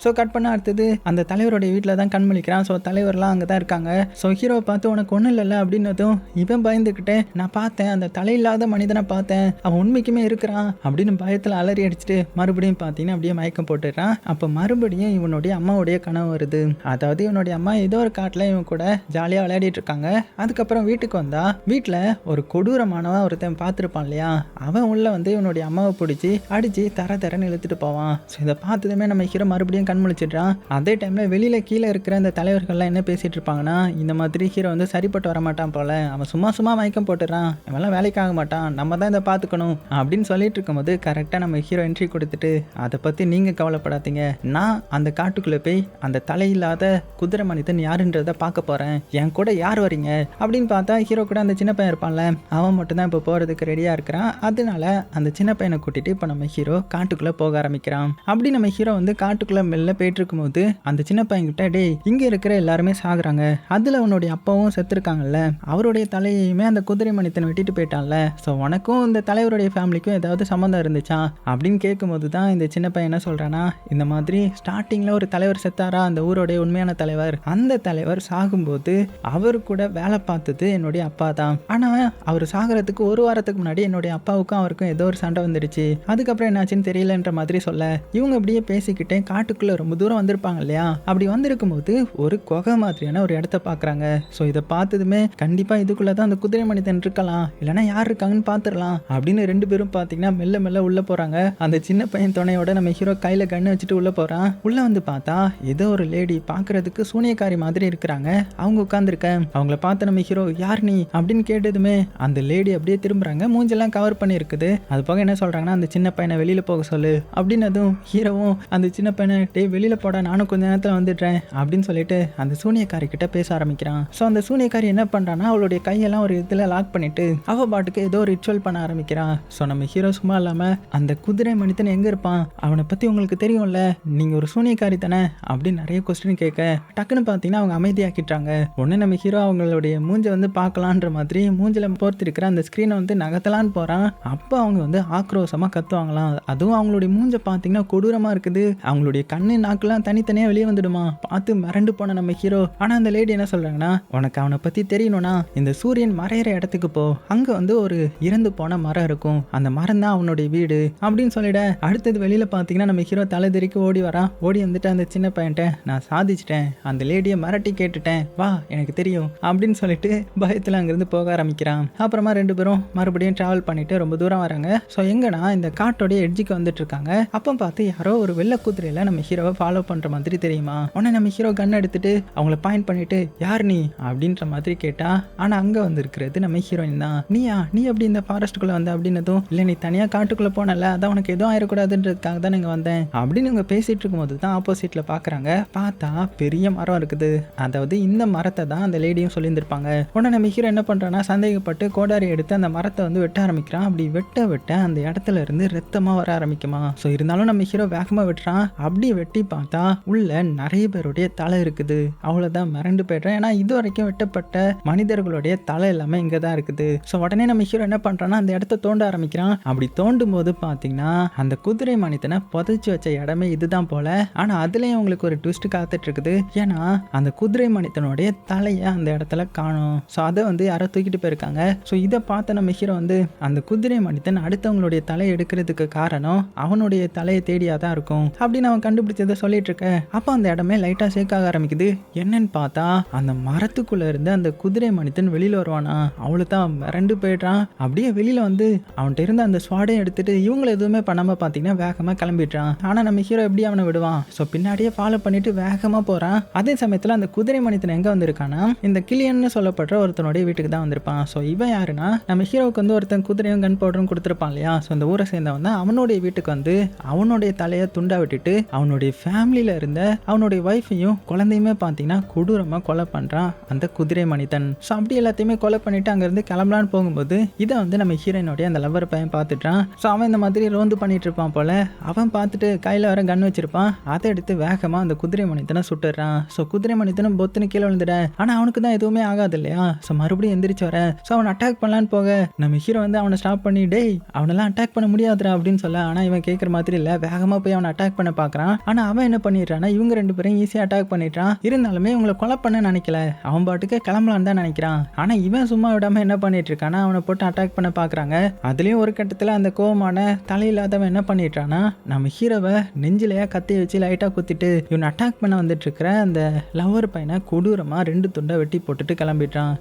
[SPEAKER 1] ஸோ கட் பண்ண அடுத்தது அந்த தலைவருடைய வீட்டில் தான் கண் முழிக்கிறான். ஸோ தலைவர்லாம் அங்கே தான் இருக்காங்க. ஸோ ஹீரோவை பார்த்து உனக்கு ஒன்றும் இல்லைல்ல அப்படின்னதும் இவன் பயந்துக்கிட்டே, நான் பார்த்தேன் அந்த தலையில்லாத மனிதனை பார்த்தேன், அவன் உண்மைக்குமே இருக்கிறான் அப்படின்னு பயத்தில் அலறி அடிச்சுட்டு மறுபடியும் பார்த்தீங்கன்னா அப்படியே மயக்கம் போட்டுடுறான். அப்போ மறுபடியும் இவனுடைய அம்மாவுடைய கனவு வருது. அதாவது இவனுடைய அம்மா ஏதோ ஒரு காட்டில் இவன் கூட ஜாலியாக விளையாடிட்டு இருக்காங்க. அதுக்கப்புறம் வீட்டுக்கு வந்தா வீட்டில் ஒரு கொடூரமானவன் ஒருத்தன் பார்த்துருப்பான் இல்லையா, அவன் உள்ள வந்து இவனுடைய அம்மாவை பிடிச்சி அடித்து தரன்னு இழுத்துட்டு போவான். ஸோ இதை பார்த்ததுமே நம்ம ஹீரோ மறுபடியும் கண் முழிச்சிடுறான். அதே டைம்ல வெளியில கீழே இருக்கிற அந்த தலைவர்கள்லாம் என்ன பேசிட்டு இருப்பாங்கன்னா, இந்த மாதிரி ஹீரோ வந்து சரிப்பட்டு வர மாட்டான் போல, அவன் சும்மா மயக்கம் போட்டுறான், அவெல்லாம் வேலைக்கு ஆக மாட்டான், நம்ம தான் இதை பார்த்துக்கணும் அப்படின்னு சொல்லிட்டு இருக்கும்போது கரெக்டாக நம்ம ஹீரோ என்ட்ரி கொடுத்துட்டு, அதை பற்றி நீங்கள் கவலைப்படாதீங்க, நான் அந்த காட்டுக்குள்ளே போய் அந்த தலையில்லாத குதிரை மனிதன் யாருன்றதை பார்க்க போகிறேன், என் கூட யார் வரீங்க அப்படின்னு பார்த்தா ஹீரோ கூட அந்த சின்ன பையன் இருப்பான்ல, அவன் மட்டும் தான் இப்போ போகிறதுக்கு ரெடியாக இருக்கிறான். அதனால அந்த சின்ன பையனை கூட்டிட்டு இப்போ நம்ம ஹீரோ காட்டுக்குள்ளே போக ஆரம்பிக்கிறான். அப்படி நம்ம ஹீரோ வந்து காட்டுக்குள்ளே மெல்ல போயிட்டு இருக்கும்போது அந்த சின்ன பையன்கிட்ட, டேய் இங்க இருக்கிற எல்லாருமே சாகுறாங்க, அதுல உன்னுடைய அப்பாவும் செத்துருக்காங்கல்ல, அவருடைய தலையையுமே அந்த குதிரை மனிதன் வெட்டிட்டு போயிட்டான்ல, ஸோ உனக்கும் இந்த தலைவருடைய ஃபேமிலிக்கும் ஏதாவது சம்மந்தம் இருந்துச்சா அப்படின்னு கேட்கும்போது தான் இந்த சின்ன பையன் என்ன சொல்றானா, இந்த மாதிரி ஸ்டார்டிங்ல ஒரு தலைவர் செத்தாரா, அந்த ஊருடைய உண்மையான தலைவர், அந்த தலைவர் சாகும்போது அவர் கூட வேலை பார்த்தது என்னுடைய அப்பா தான், ஆனா அவர் சாகிறதுக்கு ஒரு வாரத்துக்கு முன்னாடி என்னுடைய அப்பாவுக்கும் அவருக்கும் ஏதோ ஒரு சண்டை வந்துடுச்சு, அதுக்கப்புறம் என்னாச்சுன்னு தெரியலன்ற மாதிரி சொல்ல இவங்க அப்படியே பேசிக்கிட்டே காட்டுக்குள்ள ரொம்ப தூரம் வந்திருப்பாங்க இல்லையா, அப்படி வந்திருக்கும் போது ஒரு குகை மாதிரியான ஒரு இடத்த பாக்குறாங்க. ஸோ இதை பார்த்ததுமே கண்டிப்பா இதுக்குள்ளதான் அந்த குதிரை மனிதன் இருக்கலாம், இல்லைன்னா யார் இருக்காங்கன்னு பாத்துடலாம் அப்படின்னு 2 பேரும் பாத்தீங்கன்னா மெல்ல மெல்ல உள்ள போறாங்க. அந்த சின்ன பையன் துணையோட நம்ம ஹீரோ கையில கண்ணு வச்சுட்டு உள்ள போறான். உள்ள வந்து பார்த்தா ஏதோ ஒரு லேடி பாக்குறதுக்கு சூனியக்காரி மாதிரி இருக்கிறாங்க. அவங்க உட்கார்ந்துருக்க அவங்கள பார்த்து நம்ம ஹீரோ யார் நீ அப்படின்னு கேட்டதுமே அந்த லேடி அப்படியே திரும்புறாங்க, மூஞ்செல்லாம் கவர் பண்ணி இருக்குது. அது போக என்ன சொல்றாங்கன்னா, அந்த சின்ன பையனை வெளியில போக சொல்லு அப்படின்னதும் ஹீரோவும் அந்த சின்ன பையனை டே வெளியில போட, நானும் கொஞ்ச நேரத்தில் வந்துடுறேன் அப்படின்னு சொல்லிட்டு அந்த சூனியக்காரி கிட்ட பேச ஆரம்பிக்கிறான். ஸோ அந்த சூனியக்காரி என்ன பண்றான்னா, அவளுடைய கையெல்லாம் ஒரு இதில் லாக் பண்ணிட்டு அவ பாட்டுக்கு ஏதோ ரிச்சுவல் பண்ண ஆரம்பிக்கிறான். ஸோ நம்ம ஹீரோ சும்மா இல்லாம அந்த குதிரை மனிதன் எங்க இருப்பான், அவனை பத்தி உங்களுக்கு தெரியும்ல, நீங்க ஒரு சூனியக்காரி தானே அப்படின்னு நிறைய கொஸ்டின் கேட்க டக்குன்னு பார்த்தீங்கன்னா அவங்க அமைதியாக்கிட்டாங்க. உடனே நம்ம ஹீரோ அவங்களுடைய மூஞ்ச வந்து பார்க்கலான்ற மாதிரி மூஞ்சில போர்த்திருக்கிற அந்த ஸ்கிரீனை வந்து நகத்தலான்னு போறான். அப்போ அவங்க வந்து ஆக்ரோஷமா கத்துவாங்களாம். அதுவும் அவங்களுடைய மூஞ்ச பார்த்தீங்கன்னா கொடூரமா இருக்குது. அவங்களுடைய கண்ணு நாக்கெல்லாம் தனித்தனியா வெளியே வந்துடுமா. பார்த்து மிரண்டு போன நம்ம ஹீரோ. ஆனா அந்த லேடி என்ன சொல்றாங்கன்னா, உனக்கு அவனை பத்தி தெரியணும்னா இந்த சூரியன் மறையிற இடத்துக்கு போ, அங்க வந்து ஒரு இறந்து போன மரம் இருக்கும், அந்த மரம் தான் அவனுடைய வீடு அப்படின்னு சொல்லிட அடுத்தது வெளியில பாத்தீங்கன்னா நம்ம ஹீரோ தலைதெறிக்கு ஓடி வரான். ஓடி வந்துட்டு அந்த சின்ன பையன்ட்ட, நான் சாதிச்சிட்டேன், அந்த லேடியை மிரட்டி கேட்டுட்டேன், வா எனக்கு தெரியும் அப்படின்னு சொல்லிட்டு பயத்துல அங்கிருந்து போக ஆரம்பிக்கிறான். அப்புறமா 2 பேரும் மறுபடியும் டிராவல் பண்ணிட்டு ரொம்ப தூரம் வராங்க. ஸோ எங்கன்னா இந்த காட்டோடைய எட்ஜுக்கு வந்துட்டு இருக்காங்க. அப்போ பார்த்து யாரோ ஒரு வெள்ளை குதிரையில நம்ம ஹீரோவை ஃபாலோ பண்ற மாதிரி தெரியுமா. உடனே நம்ம ஹீரோ கன் எடுத்துட்டு அவங்கள பாயிண்ட் பண்ணிட்டு, யார் நீ அப்படின்ற மாதிரி கேட்டா, ஆனா அங்க வந்து இருக்கிறது நம்ம ஹீரோயின் தான். நீ எப்படி இந்த ஃபாரஸ்ட்டுக்குள்ள வந்த அப்படின்னதும், இல்ல நீ தனியா காட்டுக்குள்ள போனல, அதான் உனக்கு எதுவும் ஆயிடக்கூடாதுன்றதுக்காக தான் நீங்க வந்தேன் அப்படின்னு இவங்க பேசிட்டு இருக்கும்போது தான் ஆப்போசிட்ல பாக்குறாங்க. பார்த்தா பெரிய மரம் இருக்குது. அதாவது இந்த மரத்தை தான் அந்த லேடியும் சொல்லியிருந்திருப்பாங்க. உடனே நம்ம ஹீரோ என்ன பண்றான்னா, சந்தேகப்பட்டு கோடாரி எடுத்து அந்த மரத்தை வந்து வெட்ட ஆரம்பிக்கிறான். அப்படி வெட்ட அந்த இடத்துல இருந்து ரத்தமா வர ஆரம்பிக்குமா. ஸோ இருந்தாலும் நம்ம ஹீரோ வேகமா வெட்டுறான். அப்படி வெட்டி பார்த்தா உள்ள நிறைய பேருடைய தலை இருக்குது. அவ்வளவுதான் மிரண்டு போயிடுறேன். ஏன்னா இது வரைக்கும் வெட்டப்பட்ட மனிதர்களுடைய தலை எல்லாமே இங்க தான் இருக்குது. ஸோ உடனே நம்ம ஹீரோ என்ன பண்றான்னா அந்த இடத்த தோண்ட ஆரம்பிக்கிறான். அப்படி தோண்டும் போது பாத்தீங்கன்னா அந்த குதிரை மனிதனை புதைச்சு வச்ச இடமே இதுதான் போல. ஆனா அதுலயும் உங்களுக்கு ஒரு ட்விஸ்ட் காத்துட்டு இருக்குது. ஏன்னா அந்த குதிரை மனிதனுடைய தலையை அந்த இடத்துல காணும். ஸோ அதை வந்து யாரோ தூக்கிட்டு போயிருக்காங்க. ஸோ இதை பார்த்த நம்ம ஹீரோ வந்து அந்த குதிரை மனிதன் அடுத்தவங்களுடைய தலையை எடுக்கிறதுக்கு காரணம் அவனுடைய தலையை தேடியாதான் இருக்கும் அப்படின்னு அவன் கண்டுபிடிச்சதை சொல்லிட்டு இருக்க. அப்போ அந்த இடமே லைட்டா ஷேக் ஆக ஆரம்பிக்குது. என்னன்னு பார்த்தா அந்த மரத்துக்குள்ள இருந்து அந்த குதிரை மனிதன் வெளியில வருவானா. அவ்வளவுதான் மிரண்டு போயிடுறான். அப்படியே வெளியில வந்து அவன்கிட்ட இருந்த அந்த ஸ்வாடையும் எடுத்துட்டு இவங்களை எதுவுமே பண்ணாம பாத்தீங்கன்னா வேகமா கிளம்பிடுறான். ஆனா நம்ம ஹீரோ எப்படி அவனை விடுவான். ஸோ பின்னாடியே ஃபாலோ பண்ணிட்டு வேகமா போறான். அதே சமயத்துல அந்த குதிரை மனிதன் எங்க வந்திருக்கானா இந்த கிளியன்னு சொல்லப்படுற ஒருத்தனுடைய வீட்டுக்கு தான் வந்திருப்பான். ஸோ இவன் யாருன்னா நம்ம ஹீரோவுக்கு வந்து ஒருத்தன் குதிரையும் கன் பவுடரும் கொடுத்துருப்பான் இல்லையா. ஸோ இந்த ஊரை சேர்ந்தவன் தான் அவனுடைய வீட்டுக்கு வந்து அவனுடைய தலையை துண்டா விட்டுட்டு அவனுடைய ஃபேமிலியில இருந்த அவனுடைய ஒய்ஃபையும் குழந்தையுமே பார்த்தீங்கன்னா கொடூரமா கொலை பண்றான் அந்த குதிரை மனிதன். ஸோ அப்படி எல்லாத்தையுமே கொலை பண்ணிட்டு அங்கிருந்து கிளம்பலான்னு போகும்போது இதை வந்து நம்ம ஹீரோயினுடைய அந்த லவ்வர் பையன் பார்த்துட்டான். ஸோ அவன் இந்த மாதிரி ரோந்து பண்ணிட்டு இருப்பான் போல. அவன் பார்த்துட்டு கையில வர கன் வச்சிருப்பான். அதை எடுத்து வேகமா அந்த குதிரை மனிதனை சுட்டுறான். ஸோ குதிரை மனிதனும் பொத்துன்னு கீழே விழுந்துட. ஆனா அவனுக்கு தான் எதுவுமே ஆகாது இல்லையா. ஸோ மறுபடியும் எந்திரிச்சு வர. ஸோ அவன் அட்டாக் பண்ணலான்னு போக நம்ம ஹீரோ வந்து அவனை ஸ்டாப் பண்ணி டேய் அவனெல்லாம் அட்டாக் பண்ண முடியாதுடா அப்படின்னு சொல்ல. ஆனா இவன் கேட்கற மாதிரி இல்ல. வேகமா போய் அவனை அட்டாக் பண்ண பாக்குறான். ஆனா அவன் என்ன பண்ணிடுறான்னா இவங்க ரெண்டு பேரும் ஈஸியா அட்டாக் பண்ணிட்டான். இருந்தாலுமே இவங்களை கொலை பண்ண நினைக்கல. அவன் பாட்டுக்கு கிளம்பலான்னு தான் நினைக்கிறான். ஆனா இவன் சும்மா விடாம என்ன பண்ணிட்டு இருக்கானா அவனை போட்டு அட்டாக் பண்ண பாக்குறாங்க. அதுலயும் ஒரு கட்டத்துல அந்த கோவமான தலையில்லாதவன் என்ன பண்ணிட்டானா நம்ம ஹீரோவை நெஞ்சிலையா கத்தி வச்சு லைட்டா குத்திட்டு இவன் அட்டாக் பண்ண வந்துட்டு இருக்கிற அந்த லவ்வர் பையனை கொடூரமா 2 துண்டை வெட்டி போட்டுட்டு கிளம்பிட்டான்.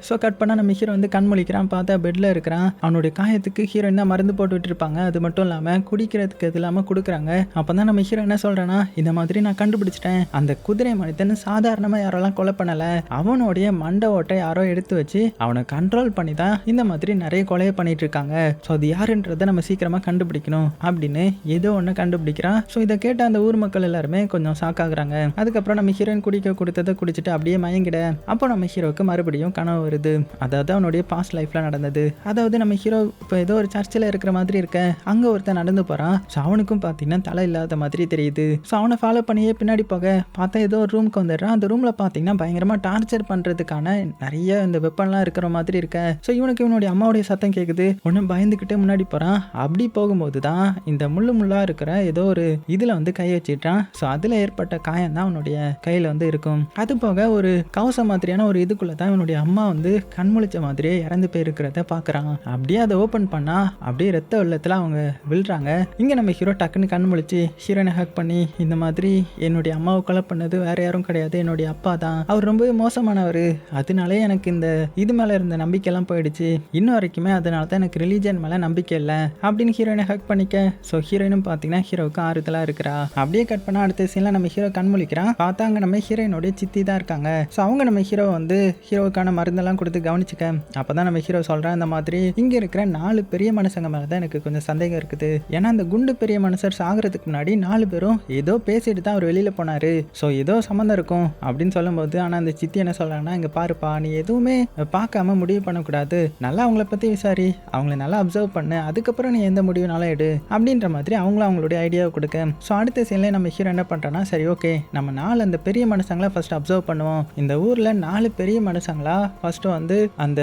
[SPEAKER 1] ஸோ கட் பண்ணால் நம்ம ஹீரோ வந்து கண் முழிக்கிறான். பார்த்தா பெட்டில் இருக்கிறான். அவனுடைய காயத்துக்கு ஹீரோயின் தான் மருந்து போட்டு விட்டுருப்பாங்க. அது மட்டும் இல்லாமல் குடிக்கிறதுக்கு இது இல்லாமல் கொடுக்குறாங்க. அப்போ தான் நம்ம ஹீரோ என்ன சொல்கிறான்னா இந்த மாதிரி நான் கண்டுபிடிச்சிட்டேன். அந்த குதிரை மனிதன் சாதாரணமாக யாரெல்லாம் கொலை பண்ணலை. அவனுடைய மண்டை ஓட்டை யாரோ எடுத்து வச்சு அவனை கண்ட்ரோல் பண்ணி தான் இந்த மாதிரி நிறைய கொலையை பண்ணிட்டு இருக்காங்க. ஸோ அது யாருன்றதை நம்ம சீக்கிரமாக கண்டுபிடிக்கணும் அப்படின்னு ஏதோ ஒன்று கண்டுபிடிக்கிறான். ஸோ இதை கேட்ட அந்த ஊர் மக்கள் எல்லாருமே கொஞ்சம் ஷாக்காகிறாங்க. அதுக்கப்புறம் நம்ம ஹீரோயின் குடிக்க கொடுத்ததை குடிச்சிட்டு அப்படியே மயங்கிட. அப்போ நம்ம ஹீரோவுக்கு மறுபடியும் கனவு வருது. அதாவது அவனுடைய பாஸ்ட் லைஃப்ல நடந்தது. அதாவது நம்ம ஹீரோ இப்போ ஏதோ ஒரு சர்ச்சில் இருக்கிற மாதிரி இருக்க. அங்க ஒருத்தன் நடந்து போறான். ஸோ அவனுக்கும் பார்த்தீங்கன்னா தலை இல்லாத மாதிரி தெரியுது. ஸோ அவனை ஃபாலோ பண்ணியே பின்னாடி போக பார்த்தா ஏதோ ஒரு ரூமுக்கு வந்துடுறான். அந்த ரூம்ல பார்த்தீங்கன்னா பயங்கரமா டார்ச்சர் பண்றதுக்கான நிறைய இந்த வெப்பன்லாம் இருக்கிற மாதிரி இருக்க. ஸோ இவனுக்கு இவனுடைய அம்மாவுடைய சத்தம் கேட்குது. ஒன்னும் பயந்துக்கிட்டே முன்னாடி போறான். அப்படி போகும்போது தான் இந்த முள்ளா இருக்கிற ஏதோ ஒரு இதுல வந்து கை வச்சிட்டான். ஸோ அதுல ஏற்பட்ட காயம் தான் அவனுடைய கையில வந்து இருக்கும். அது போக ஒரு கவசம் மாதிரியான ஒரு இதுக்குள்ள தான் இவனுடைய அம்மா வந்து கண்முழிச்ச மாதிரியே இறந்து போயிருக்கிறத பாக்குறான். அப்படியே அதை ஓபன் பண்ணா அப்படியே ரத்த வெள்ளத்துல அவங்க விழுறாங்க. இங்க நம்ம ஹீரோ டக்குன்னு கண் முழிச்சு ஹீரோனை ஹக் பண்ணி இந்த மாதிரி என்னுடைய அம்மாவை கொலை பண்ணது வேற யாரும் கிடையாது, என்னுடைய அப்பா தான். அவர் ரொம்பவே மோசமானவர். அதனாலே எனக்கு இந்த இது மேல இருந்த நம்பிக்கை எல்லாம் போயிடுச்சு. இன்னும் வரைக்குமே அதனால தான் எனக்கு ரிலீஜன் மேல நம்பிக்கை இல்லை அப்படின்னு ஹீரோயினை ஹக் பண்ணிக்க. ஸோ ஹீரோயினும் பார்த்தீங்கன்னா ஹீரோவுக்கு ஆறுதலா இருக்கிறா. அப்படியே கட் பண்ணா அடுத்த சீன்ல நம்ம ஹீரோ கண் முழிக்கிறான். பார்த்தா அங்க நம்ம ஹீரோயினுடைய சித்தி தான் இருக்காங்க. ஸோ அவங்க நம்ம ஹீரோ வந்து ஹீரோவுக்கான மருந்தெல்லாம் கொடுத்து கவனிச்சுக்க. அப்பதான் நம்ம ஹீரோ சொல்றான் இந்த மாதிரி இங்க இருக்கிற 4 பெரிய மனுஷங்க மேலதான் எனக்கு கொஞ்சம் சந்தேகம் இருக்குது. ஏன்னா அந்த குண்டு பெரிய மனுஷர் சாகிறதுக்கு முன்னாடி 4 பேரும் ஏதோ பேசிட்டு தான் அவர் வெளியில போனாரு. ஸோ ஏதோ சம்மந்தம் இருக்கும் அப்படின்னு சொல்லும் போது ஆனா அந்த சித்தி என்ன சொல்றாங்கன்னா இங்க பாருப்பா நீ எதுவுமே பார்க்காம முடிவு பண்ணக்கூடாது. நல்லா அவங்கள பத்தி விசாரி, அவங்கள நல்லா அப்சர்வ் பண்ணு, அதுக்கப்புறம் நீ எந்த முடிவுனாலும் எடு அப்படின்ற மாதிரி அவங்களும் அவங்களுடைய ஐடியாவை கொடுக்க. ஸோ அடுத்த சீன்ல நம்ம ஹீரோ என்ன பண்றான்னா சரி ஓகே நம்ம 4 அந்த பெரிய மனுஷங்களா ஃபர்ஸ்ட் அப்சர்வ் பண்ணுவோம். இந்த ஊர்ல 4 பெரிய மனுஷங்களா ஃபர்ஸ்ட் வந்து அந்த